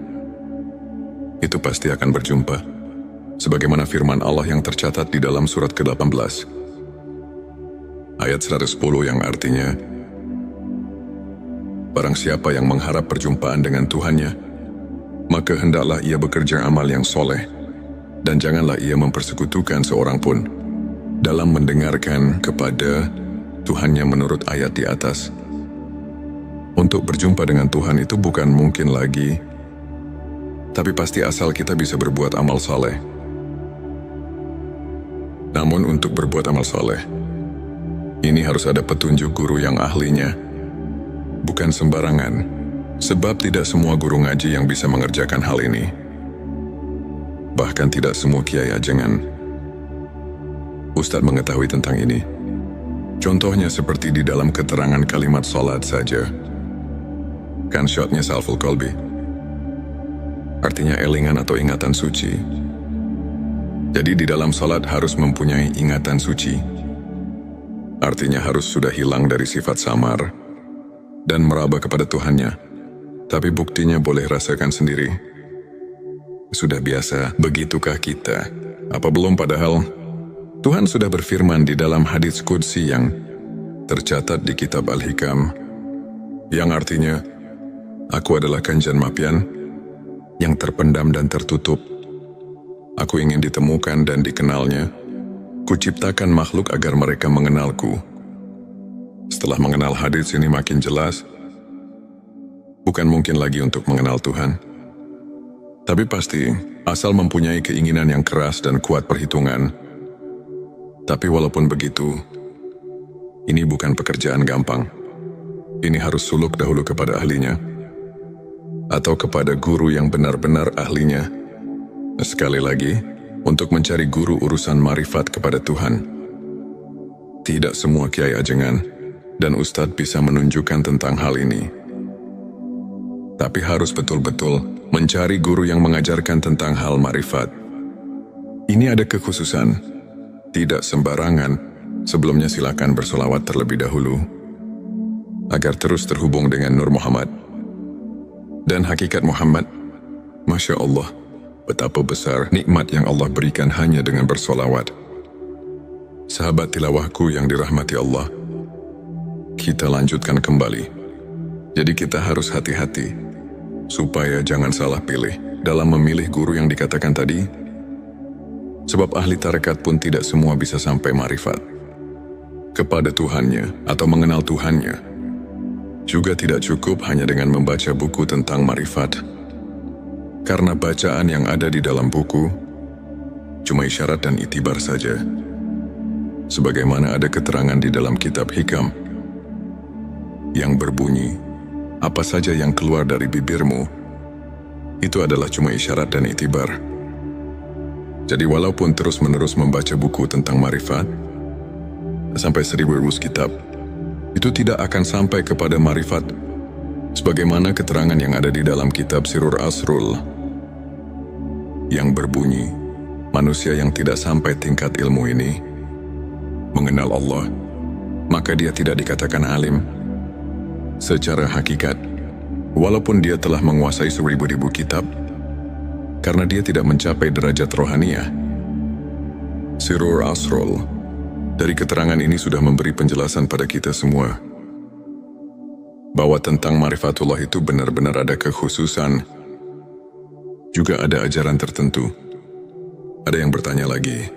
itu pasti akan berjumpa. Sebagaimana firman Allah yang tercatat di dalam surat ke-18, ayat 110 yang artinya, barang siapa yang mengharap perjumpaan dengan Tuhannya, maka hendaklah ia bekerja amal yang soleh, dan janganlah ia mempersekutukan seorang pun dalam mendengarkan kepada Tuhannya menurut ayat di atas. Untuk berjumpa dengan Tuhan itu bukan mungkin lagi, tapi pasti asal kita bisa berbuat amal soleh. Namun untuk berbuat amal soleh, ini harus ada petunjuk guru yang ahlinya. Bukan sembarangan, sebab tidak semua guru ngaji yang bisa mengerjakan hal ini. Bahkan tidak semua kiai ajengan Ustadz mengetahui tentang ini. Contohnya seperti di dalam keterangan kalimat salat saja. Kan syotnya salful kolbi, artinya elingan atau ingatan suci. Jadi di dalam salat harus mempunyai ingatan suci. Artinya harus sudah hilang dari sifat samar dan meraba kepada Tuhannya. Tapi buktinya boleh rasakan sendiri. Sudah biasa, begitukah kita? Apa belum padahal? Tuhan sudah berfirman di dalam hadits qudsi yang tercatat di kitab Al-Hikam, yang artinya, aku adalah Kanjeng Mapian yang terpendam dan tertutup. Aku ingin ditemukan dan dikenalnya. Kuciptakan makhluk agar mereka mengenalku. Setelah mengenal hadits ini makin jelas, bukan mungkin lagi untuk mengenal Tuhan. Tapi pasti, asal mempunyai keinginan yang keras dan kuat perhitungan. Tapi walaupun begitu, ini bukan pekerjaan gampang. Ini harus suluk dahulu kepada ahlinya, atau kepada guru yang benar-benar ahlinya. Sekali lagi, untuk mencari guru urusan marifat kepada Tuhan. Tidak semua kiai ajengan dan ustadz bisa menunjukkan tentang hal ini. Tapi harus betul-betul mencari guru yang mengajarkan tentang hal marifat. Ini ada kekhususan, tidak sembarangan. Sebelumnya silakan bersolawat terlebih dahulu, agar terus terhubung dengan Nur Muhammad dan hakikat Muhammad. Masya Allah, betapa besar nikmat yang Allah berikan hanya dengan bersolawat. Sahabat tilawahku yang dirahmati Allah, kita lanjutkan kembali. Jadi kita harus hati-hati, supaya jangan salah pilih dalam memilih guru yang dikatakan tadi. Sebab ahli tarekat pun tidak semua bisa sampai marifat kepada Tuhannya atau mengenal Tuhannya. Juga tidak cukup hanya dengan membaca buku tentang marifat. Karena bacaan yang ada di dalam buku cuma isyarat dan itibar saja. sebagaimana ada keterangan di dalam kitab Hikam yang berbunyi, apa saja yang keluar dari bibirmu, itu adalah cuma isyarat dan itibar. Jadi walaupun terus-menerus membaca buku tentang marifat, sampai 1000 kitab, itu tidak akan sampai kepada marifat, sebagaimana keterangan yang ada di dalam kitab Sirur Asrul, yang berbunyi, manusia yang tidak sampai tingkat ilmu ini, mengenal Allah, maka dia tidak dikatakan alim. Secara hakikat, walaupun dia telah menguasai 1000 kitab, karena dia tidak mencapai derajat rohaniah. Sirur Asrul, dari keterangan ini sudah memberi penjelasan pada kita semua, bahwa tentang marifatullah itu benar-benar ada kekhususan, juga ada ajaran tertentu. Ada yang bertanya lagi,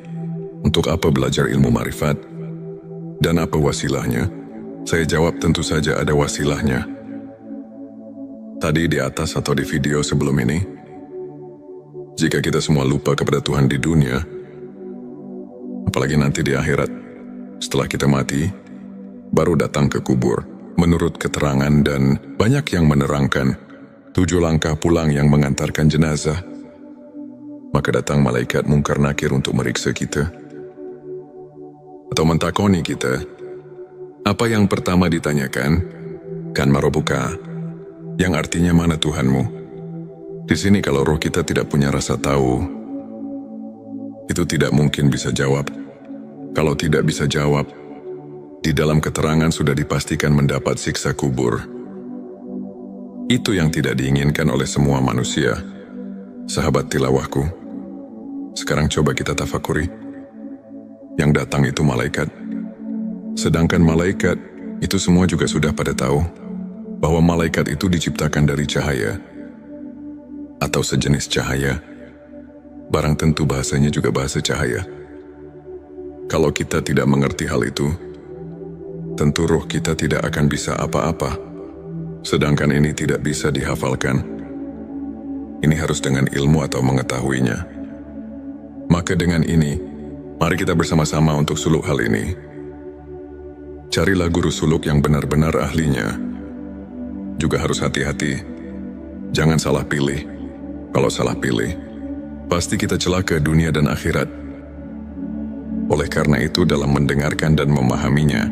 untuk apa belajar ilmu marifat? Dan apa wasilahnya? Saya jawab tentu saja ada wasilahnya. Tadi di atas atau di video sebelum ini, jika kita semua lupa kepada Tuhan di dunia, apalagi nanti di akhirat, setelah kita mati, baru datang ke kubur. Menurut keterangan dan banyak yang menerangkan, 7 langkah pulang yang mengantarkan jenazah, maka datang malaikat mungkar nakir untuk meriksa kita. Atau mentakoni kita, apa yang pertama ditanyakan? Kan marobuka, yang artinya mana Tuhanmu? Di sini kalau roh kita tidak punya rasa tahu, itu tidak mungkin bisa jawab. Kalau tidak bisa jawab, di dalam keterangan sudah dipastikan mendapat siksa kubur. Itu yang tidak diinginkan oleh semua manusia. Sahabat tilawahku, sekarang coba kita tafakuri. Yang datang itu malaikat. Sedangkan malaikat, itu semua juga sudah pada tahu bahwa malaikat itu diciptakan dari cahaya atau sejenis cahaya. Barang tentu bahasanya juga bahasa cahaya. Kalau kita tidak mengerti hal itu, tentu roh kita tidak akan bisa apa-apa. Sedangkan ini tidak bisa dihafalkan. Ini harus dengan ilmu atau mengetahuinya. Maka dengan ini, mari kita bersama-sama untuk suluk hal ini. Carilah guru suluk yang benar-benar ahlinya. Juga harus hati-hati. Jangan salah pilih. Kalau salah pilih, pasti kita celaka dunia dan akhirat. Oleh karena itu dalam mendengarkan dan memahaminya,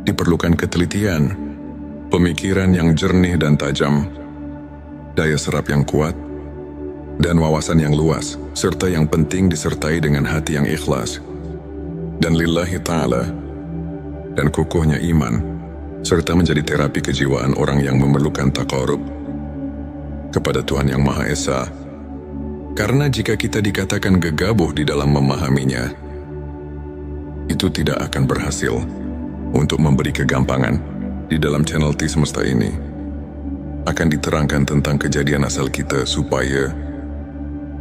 diperlukan ketelitian, pemikiran yang jernih dan tajam, daya serap yang kuat, dan wawasan yang luas, serta yang penting disertai dengan hati yang ikhlas, dan lillahi ta'ala, dan kukuhnya iman, serta menjadi terapi kejiwaan orang yang memerlukan taqarrub kepada Tuhan yang Maha Esa. Karena jika kita dikatakan gegabah di dalam memahaminya, itu tidak akan berhasil. Untuk memberi kegampangan, di dalam channel T Semesta ini akan diterangkan tentang kejadian asal kita supaya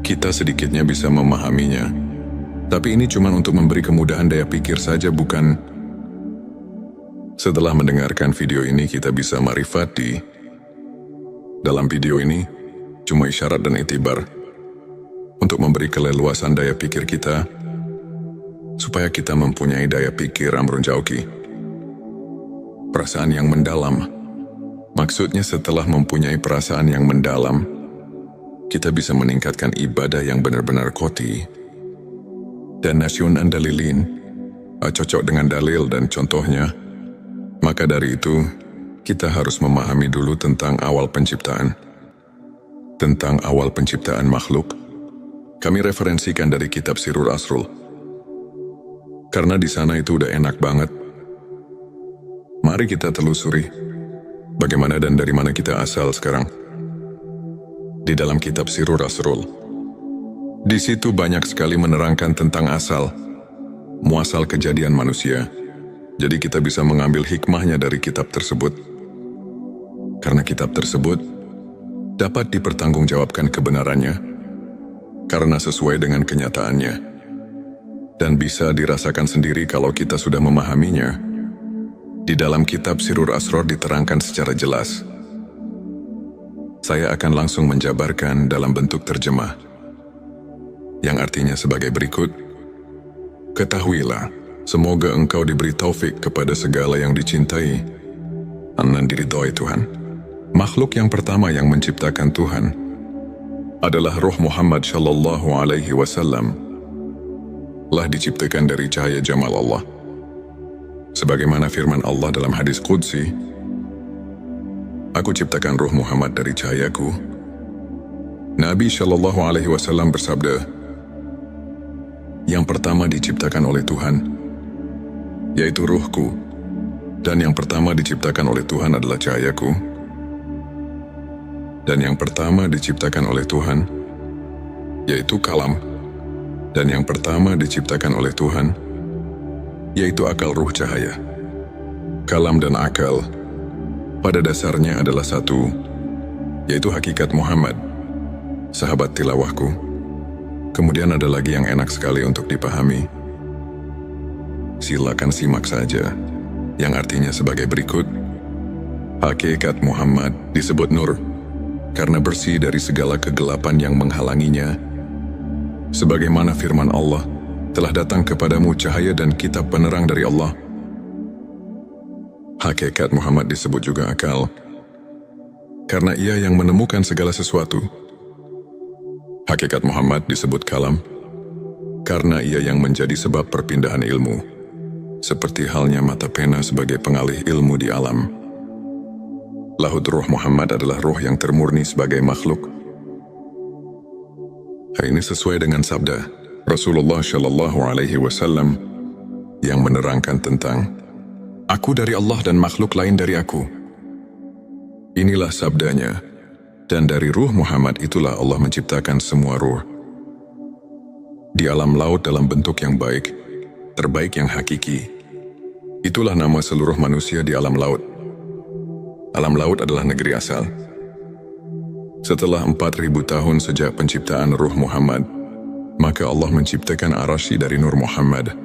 kita sedikitnya bisa memahaminya. Tapi ini cuma untuk memberi kemudahan daya pikir saja, bukan. Setelah mendengarkan video ini kita bisa marifati. Dalam video ini cuma isyarat dan itibar untuk memberi keleluasan daya pikir kita supaya kita mempunyai daya pikir amrun jauki. Perasaan yang mendalam. Maksudnya setelah mempunyai perasaan yang mendalam, kita bisa meningkatkan ibadah yang benar-benar koti. Dan nasyun andalilin, cocok dengan dalil dan contohnya. Maka dari itu, kita harus memahami dulu tentang awal penciptaan. Tentang awal penciptaan makhluk, kami referensikan dari kitab Sirur Asrul. Karena di sana itu udah enak banget. Mari kita telusuri bagaimana dan dari mana kita asal sekarang. Di dalam kitab Sirur Asrul, di situ banyak sekali menerangkan tentang asal, muasal kejadian manusia. Jadi kita bisa mengambil hikmahnya dari kitab tersebut. Karena kitab tersebut dapat dipertanggungjawabkan kebenarannya, karena sesuai dengan kenyataannya. Dan bisa dirasakan sendiri kalau kita sudah memahaminya. Di dalam kitab Sirur Asror diterangkan secara jelas. Saya akan langsung menjabarkan dalam bentuk terjemah, yang artinya sebagai berikut. Ketahuilah, Semoga engkau diberi taufik kepada segala yang dicintai dan diridhoi Tuhan. Makhluk yang pertama yang menciptakan Tuhan adalah Ruh Muhammad sallallahu alaihi wasallam. Telah diciptakan dari cahaya jamal Allah. Sebagaimana firman Allah dalam hadis Qudsi, "Aku ciptakan Ruh Muhammad dari cahayaku." Nabi sallallahu alaihi wasallam bersabda, "Yang pertama diciptakan oleh Tuhan, yaitu ruhku, dan yang pertama diciptakan oleh Tuhan adalah cahayaku, dan yang pertama diciptakan oleh Tuhan, yaitu kalam, dan yang pertama diciptakan oleh Tuhan, yaitu akal ruh cahaya." Kalam dan akal pada dasarnya adalah satu, yaitu hakikat Muhammad, sahabat tilawahku. Kemudian ada lagi yang enak sekali untuk dipahami. Silakan simak saja, yang artinya sebagai berikut. Hakikat Muhammad disebut nur, karena bersih dari segala kegelapan yang menghalanginya. Sebagaimana firman Allah, "Telah datang kepadamu cahaya dan kitab penerang dari Allah." Hakikat Muhammad disebut juga akal, karena ia yang menemukan segala sesuatu. Hakikat Muhammad disebut kalam, karena ia yang menjadi sebab perpindahan ilmu, seperti halnya mata pena sebagai pengalih ilmu di alam. Lahud Ruh Muhammad adalah ruh yang termurni sebagai makhluk. Hal ini sesuai dengan sabda Rasulullah Shallallahu Alaihi Wasallam yang menerangkan tentang "Aku dari Allah dan makhluk lain dari aku." Inilah sabdanya, dan dari ruh Muhammad itulah Allah menciptakan semua ruh. Di alam laut dalam bentuk yang baik, terbaik yang hakiki. Itulah nama seluruh manusia di alam laut. Alam laut adalah negeri asal. Setelah 4.000 tahun sejak penciptaan Ruh Muhammad, maka Allah menciptakan Arasy dari Nur Muhammad.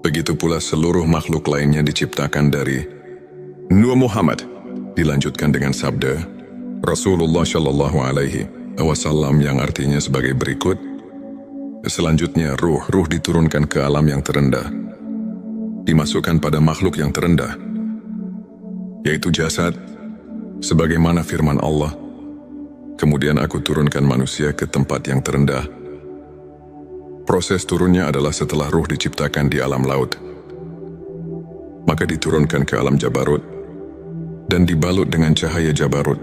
Begitu pula seluruh makhluk lainnya diciptakan dari Nur Muhammad. Dilanjutkan dengan sabda Rasulullah Shallallahu Alaihi Wasallam yang artinya sebagai berikut. Selanjutnya ruh diturunkan ke alam yang terendah, dimasukkan pada makhluk yang terendah, yaitu jasad. Sebagaimana firman Allah, "Kemudian aku turunkan manusia ke tempat yang terendah." Proses turunnya adalah setelah ruh diciptakan di alam laut, maka diturunkan ke alam Jabarut dan dibalut dengan cahaya Jabarut,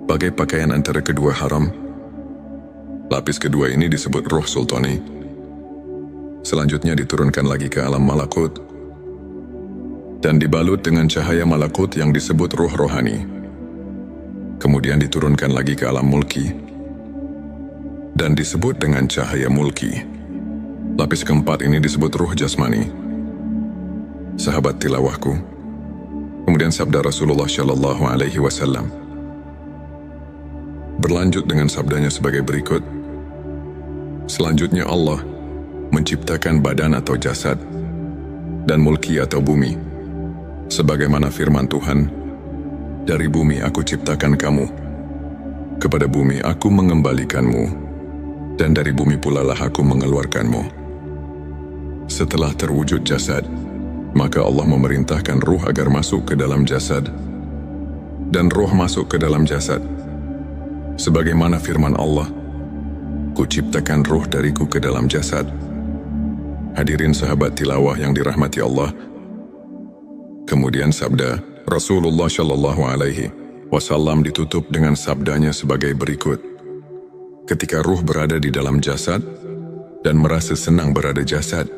bagai pakaian antara kedua haram. Lapis kedua ini disebut Ruh Sultani. Selanjutnya diturunkan lagi ke alam Malakut dan dibalut dengan cahaya Malakut yang disebut Ruh Rohani. Kemudian diturunkan lagi ke alam Mulki dan disebut dengan cahaya Mulki. Lapis keempat ini disebut Ruh Jasmani. Sahabat tilawahku, kemudian sabda Rasulullah Shallallahu Alaihi Wasallam berlanjut dengan sabdanya sebagai berikut. Selanjutnya Allah menciptakan badan atau jasad dan mulki atau bumi. Sebagaimana firman Tuhan, "Dari bumi aku ciptakan kamu, kepada bumi aku mengembalikanmu, dan dari bumi pula lah aku mengeluarkanmu." Setelah terwujud jasad, maka Allah memerintahkan ruh agar masuk ke dalam jasad, dan ruh masuk ke dalam jasad. Sebagaimana firman Allah, "Kuciptakan ruh dariku ke dalam jasad." Hadirin sahabat tilawah yang dirahmati Allah. Kemudian sabda Rasulullah Shallallahu Alaihi Wasallam ditutup dengan sabdanya sebagai berikut. Ketika ruh berada di dalam jasad dan merasa senang berada jasad,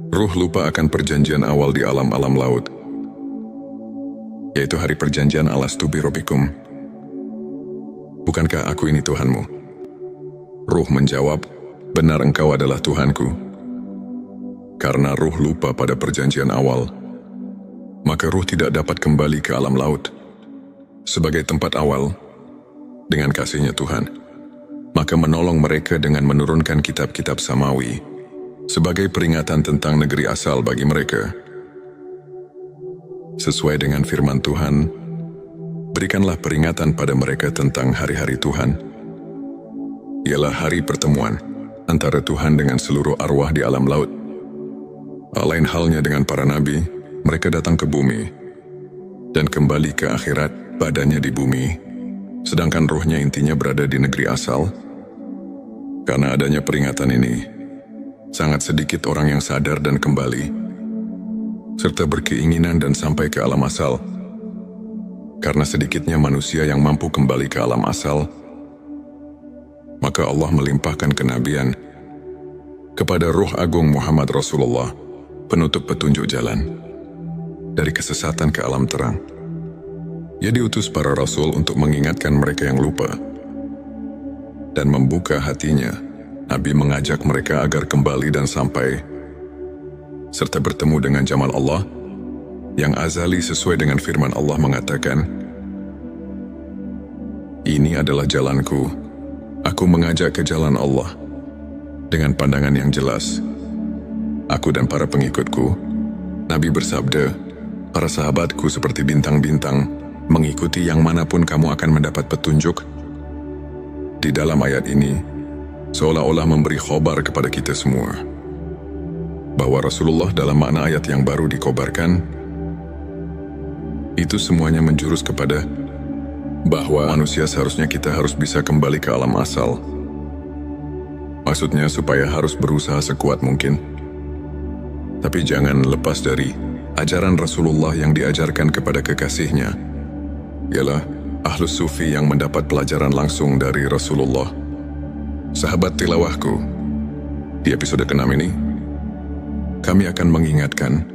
ruh lupa akan perjanjian awal di alam-alam laut, yaitu hari perjanjian alastu bi rabbikum. "Bukankah aku ini Tuhanmu?" Ruh menjawab, "Benar, engkau adalah Tuhanku." Karena ruh lupa pada perjanjian awal, maka ruh tidak dapat kembali ke alam laut sebagai tempat awal dengan kasihnya Tuhan. Maka menolong mereka dengan menurunkan kitab-kitab samawi sebagai peringatan tentang negeri asal bagi mereka. Sesuai dengan firman Tuhan, berikanlah peringatan pada mereka tentang hari-hari Tuhan. Ialah hari pertemuan antara Tuhan dengan seluruh arwah di alam laut. Lain halnya dengan para nabi, mereka datang ke bumi dan kembali ke akhirat, badannya di bumi, sedangkan rohnya intinya berada di negeri asal. Karena adanya peringatan ini, sangat sedikit orang yang sadar dan kembali, serta berkeinginan dan sampai ke alam asal. Karena sedikitnya manusia yang mampu kembali ke alam asal, maka Allah melimpahkan kenabian kepada Ruh Agung Muhammad Rasulullah, penutup petunjuk jalan dari kesesatan ke alam terang. Ia diutus para rasul untuk mengingatkan mereka yang lupa dan membuka hatinya. Nabi mengajak mereka agar kembali dan sampai serta bertemu dengan jamal Allah yang azali sesuai dengan firman Allah mengatakan, "Ini adalah jalanku, aku mengajak ke jalan Allah dengan pandangan yang jelas. Aku dan para pengikutku." Nabi bersabda, "Para sahabatku seperti bintang-bintang, mengikuti yang manapun kamu akan mendapat petunjuk." Di dalam ayat ini, seolah-olah memberi khobar kepada kita semua, bahwa Rasulullah dalam makna ayat yang baru dikobarkan, itu semuanya menjurus kepada bahwa manusia seharusnya kita harus bisa kembali ke alam asal. Maksudnya supaya harus berusaha sekuat mungkin. Tapi jangan lepas dari ajaran Rasulullah yang diajarkan kepada kekasihnya, ialah Ahlus Sufi yang mendapat pelajaran langsung dari Rasulullah. Sahabat tilawahku, di episode ke-6 ini, kami akan mengingatkan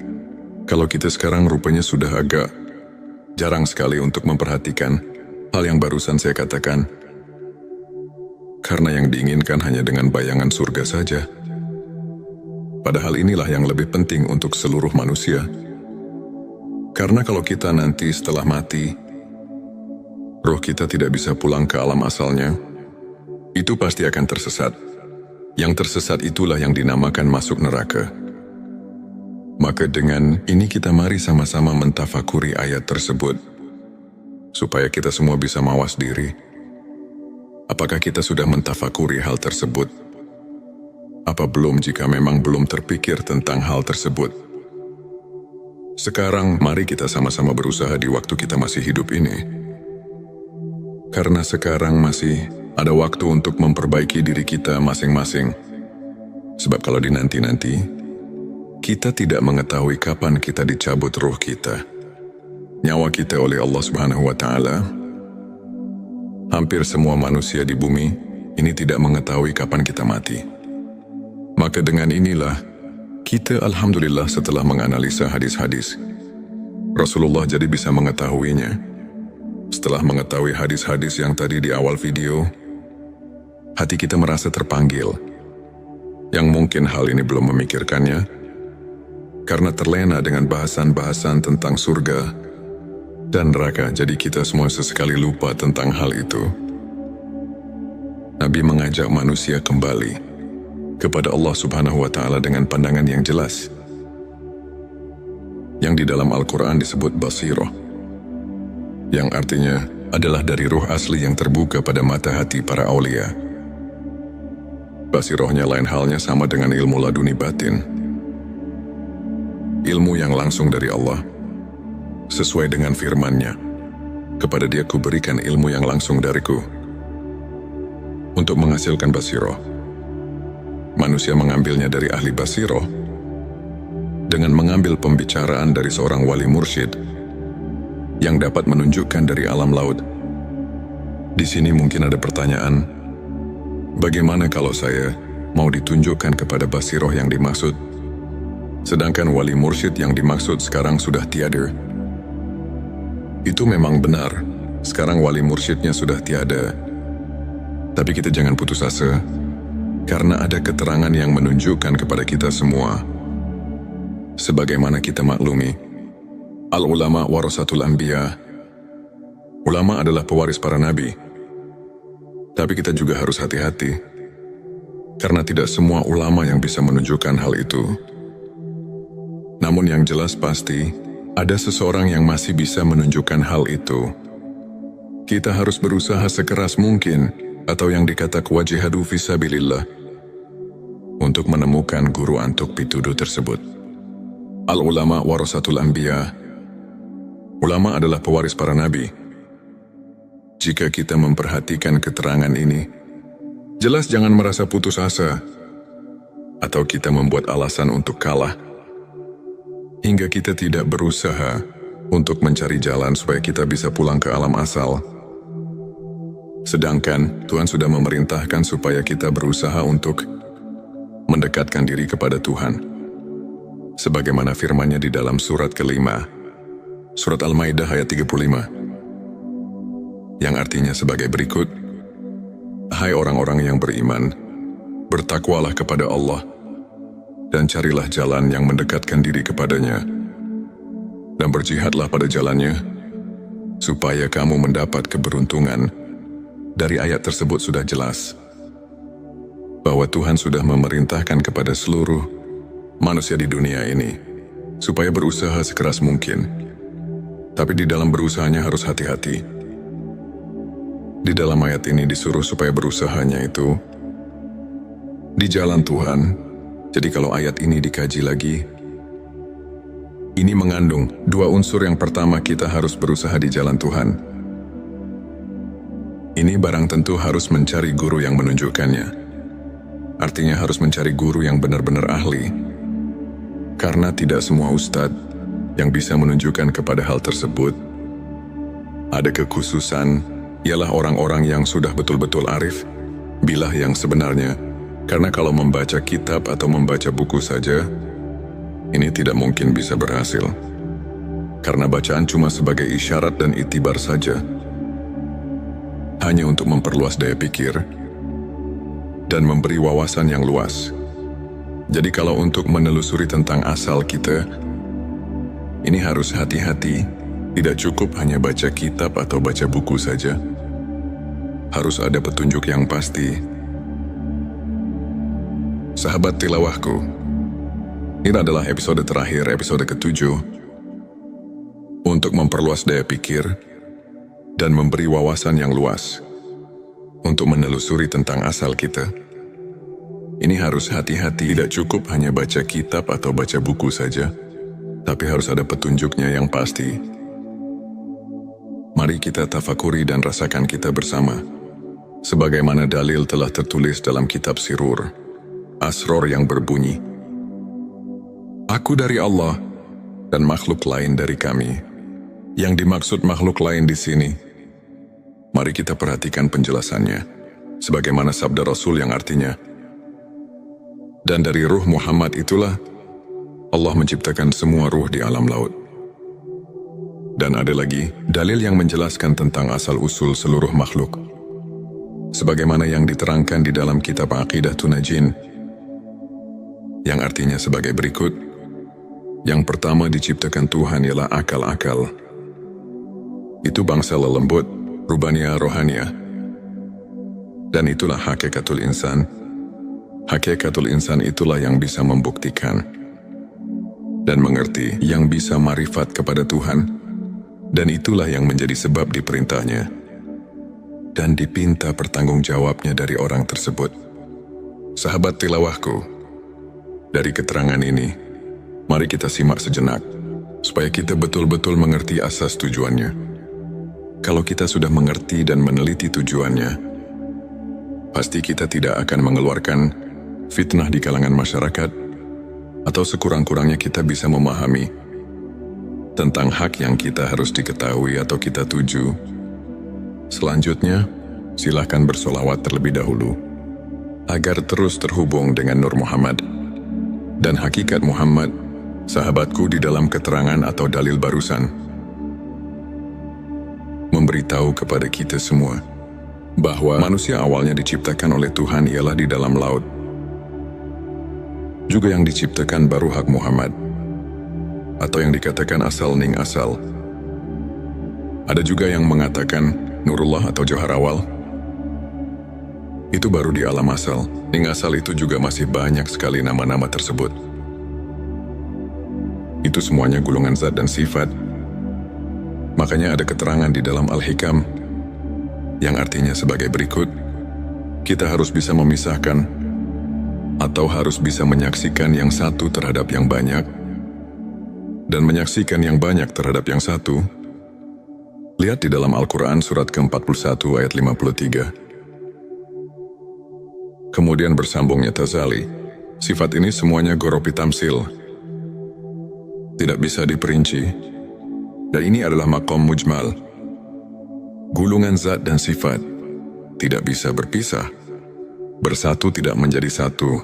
kalau kita sekarang rupanya sudah agak jarang sekali untuk memperhatikan hal yang barusan saya katakan, karena yang diinginkan hanya dengan bayangan surga saja. Padahal inilah yang lebih penting untuk seluruh manusia. Karena kalau kita nanti setelah mati, roh kita tidak bisa pulang ke alam asalnya, itu pasti akan tersesat. Yang tersesat itulah yang dinamakan masuk neraka. Maka dengan ini kita mari sama-sama mentafakuri ayat tersebut, supaya kita semua bisa mawas diri. Apakah kita sudah mentafakuri hal tersebut? Apa belum jika memang belum terpikir tentang hal tersebut? Sekarang mari kita sama-sama berusaha di waktu kita masih hidup ini. Karena sekarang masih ada waktu untuk memperbaiki diri kita masing-masing. Sebab kalau dinanti-nanti, kita tidak mengetahui kapan kita dicabut ruh kita, nyawa kita oleh Allah Subhanahu wa Ta'ala. Hampir semua manusia di bumi ini tidak mengetahui kapan kita mati. Maka dengan inilah, kita alhamdulillah setelah menganalisa hadis-hadis, Rasulullah jadi bisa mengetahuinya. Setelah mengetahui hadis-hadis yang tadi di awal video, hati kita merasa terpanggil. Yang mungkin hal ini belum memikirkannya, karena terlena dengan bahasan-bahasan tentang surga dan neraka, jadi kita semua sesekali lupa tentang hal itu. Nabi mengajak manusia kembali kepada Allah Subhanahu wa Ta'ala dengan pandangan yang jelas, yang di dalam Al-Quran disebut basirah, yang artinya adalah dari ruh asli yang terbuka pada mata hati para aulia. Basirahnya lain halnya sama dengan ilmu laduni batin, ilmu yang langsung dari Allah, sesuai dengan firman-Nya, "Kepada Dia kuberikan ilmu yang langsung dariku." Untuk menghasilkan basirah, manusia mengambilnya dari ahli basirah dengan mengambil pembicaraan dari seorang wali mursyid yang dapat menunjukkan dari alam laut. Di sini mungkin ada pertanyaan, bagaimana kalau saya mau ditunjukkan kepada basirah yang dimaksud, sedangkan wali mursyid yang dimaksud sekarang sudah tiada? Itu memang benar, sekarang wali mursyidnya sudah tiada. Tapi kita jangan putus asa, karena ada keterangan yang menunjukkan kepada kita semua. Sebagaimana kita maklumi, al-ulama warasatul anbiya, ulama adalah pewaris para nabi. Tapi kita juga harus hati-hati, karena tidak semua ulama yang bisa menunjukkan hal itu. Namun yang jelas pasti, ada seseorang yang masih bisa menunjukkan hal itu. Kita harus berusaha sekeras mungkin, atau yang dikata wajihadu fisabilillah, untuk menemukan guru antuk pituduh tersebut. Al-ulama warasatul anbiya. Ulama adalah pewaris para nabi. Jika kita memperhatikan keterangan ini, jelas jangan merasa putus asa atau kita membuat alasan untuk kalah hingga kita tidak berusaha untuk mencari jalan supaya kita bisa pulang ke alam asal. Sedangkan Tuhan sudah memerintahkan supaya kita berusaha untuk mendekatkan diri kepada Tuhan. Sebagaimana firman-Nya di dalam surat kelima, surat Al-Maidah ayat 35, yang artinya sebagai berikut, "Hai orang-orang yang beriman, bertakwalah kepada Allah, dan carilah jalan yang mendekatkan diri kepadanya, dan berjihadlah pada jalannya, supaya kamu mendapat keberuntungan." Dari ayat tersebut sudah jelas bahwa Tuhan sudah memerintahkan kepada seluruh manusia di dunia ini supaya berusaha sekeras mungkin. Tapi di dalam berusahanya harus hati-hati. Di dalam ayat ini disuruh supaya berusahanya itu di jalan Tuhan. Jadi kalau ayat ini dikaji lagi, ini mengandung dua unsur. Yang pertama, kita harus berusaha di jalan Tuhan. Ini barang tentu harus mencari guru yang menunjukkannya. Artinya harus mencari guru yang benar-benar ahli. Karena tidak semua ustadz yang bisa menunjukkan kepada hal tersebut. Ada kekhususan, ialah orang-orang yang sudah betul-betul arif, bilah yang sebenarnya. Karena kalau membaca kitab atau membaca buku saja, ini tidak mungkin bisa berhasil. Karena bacaan cuma sebagai isyarat dan itibar saja. Hanya untuk memperluas daya pikir dan memberi wawasan yang luas. Jadi kalau untuk menelusuri tentang asal kita, ini harus hati-hati. Tidak cukup hanya baca kitab atau baca buku saja. Harus ada petunjuk yang pasti. Sahabat tilawahku, ini adalah episode terakhir, episode ke-7, untuk memperluas daya pikir dan memberi wawasan yang luas untuk menelusuri tentang asal kita. Ini harus hati-hati, tidak cukup hanya baca kitab atau baca buku saja, tapi harus ada petunjuknya yang pasti. Mari kita tafakuri dan rasakan kita bersama. Sebagaimana dalil telah tertulis dalam kitab Sirur, Asror yang berbunyi, "Aku dari Allah dan makhluk lain dari kami." Yang dimaksud makhluk lain di sini, mari kita perhatikan penjelasannya. Sebagaimana sabda Rasul yang artinya, "Dan dari ruh Muhammad itulah Allah menciptakan semua ruh di alam laut." Dan ada lagi dalil yang menjelaskan tentang asal-usul seluruh makhluk. Sebagaimana yang diterangkan di dalam kitab Aqidatun Najin, yang artinya sebagai berikut. Yang pertama diciptakan Tuhan ialah akal-akal. Itu bangsa lelembut, rubaniyah rohaniyah. Dan itulah hakikatul insan. Hakikatul insan itulah yang bisa membuktikan dan mengerti, yang bisa marifat kepada Tuhan, dan itulah yang menjadi sebab diperintahnya dan dipinta pertanggungjawabnya dari orang tersebut. Sahabat tilawahku, dari keterangan ini, mari kita simak sejenak, supaya kita betul-betul mengerti asas tujuannya. Kalau kita sudah mengerti dan meneliti tujuannya, pasti kita tidak akan mengeluarkan fitnah di kalangan masyarakat, atau sekurang-kurangnya kita bisa memahami tentang hak yang kita harus diketahui atau kita tuju. Selanjutnya, silakan bersolawat terlebih dahulu, agar terus terhubung dengan Nur Muhammad dan hakikat Muhammad, sahabatku di dalam keterangan atau dalil barusan, memberitahu kepada kita semua bahwa manusia awalnya diciptakan oleh Tuhan ialah di dalam laut. Juga yang diciptakan baru hak Muhammad, atau yang dikatakan asal ning asal. Ada juga yang mengatakan Nurullah atau Johar awal. Itu baru di alam asal. Ning asal itu juga masih banyak sekali nama-nama tersebut. Itu semuanya gulungan zat dan sifat. Makanya ada keterangan di dalam Al-Hikam yang artinya sebagai berikut. Kita harus bisa memisahkan atau harus bisa menyaksikan yang satu terhadap yang banyak, dan menyaksikan yang banyak terhadap yang satu, lihat di dalam Al-Quran surat ke-41 ayat 53. Kemudian bersambungnya Tazali, sifat ini semuanya goropi tamsil, tidak bisa diperinci, dan ini adalah maqam mujmal. Gulungan zat dan sifat tidak bisa berpisah. Bersatu tidak menjadi satu,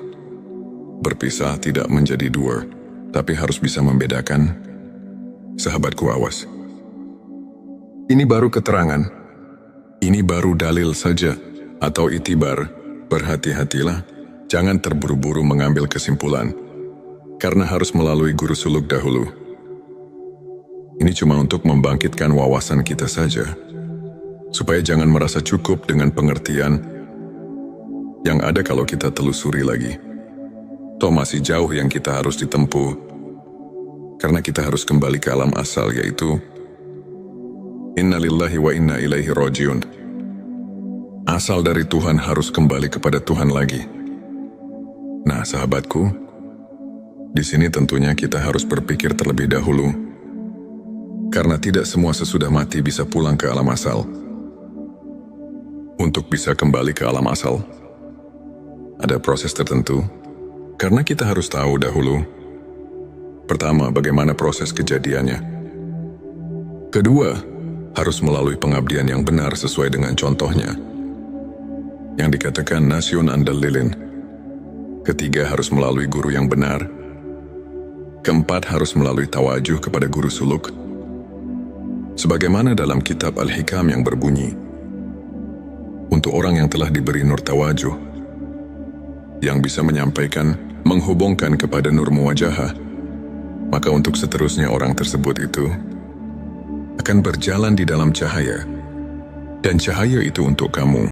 berpisah tidak menjadi dua, tapi harus bisa membedakan. Sahabatku, awas. Ini baru keterangan, ini baru dalil saja, atau itibar. Berhati-hatilah, jangan terburu-buru mengambil kesimpulan, karena harus melalui guru suluk dahulu. Ini cuma untuk membangkitkan wawasan kita saja, supaya jangan merasa cukup dengan pengertian yang ada kalau kita telusuri lagi. Toh masih jauh yang kita harus ditempuh, karena kita harus kembali ke alam asal, yaitu Inna lillahi wa inna ilaihi rajiun. Asal dari Tuhan harus kembali kepada Tuhan lagi. Nah, sahabatku, di sini tentunya kita harus berpikir terlebih dahulu, karena tidak semua sesudah mati bisa pulang ke alam asal. Untuk bisa kembali ke alam asal, ada proses tertentu, karena kita harus tahu dahulu. Pertama, bagaimana proses kejadiannya. Kedua, harus melalui pengabdian yang benar sesuai dengan contohnya, yang dikatakan nasyun andal lilin. Ketiga, harus melalui guru yang benar. Keempat, harus melalui tawajuh kepada guru suluk. Sebagaimana dalam kitab Al-Hikam yang berbunyi, untuk orang yang telah diberi nur tawajuh, yang bisa menyampaikan, menghubungkan kepada nur muwajahah, maka untuk seterusnya orang tersebut itu akan berjalan di dalam cahaya, dan cahaya itu untuk kamu.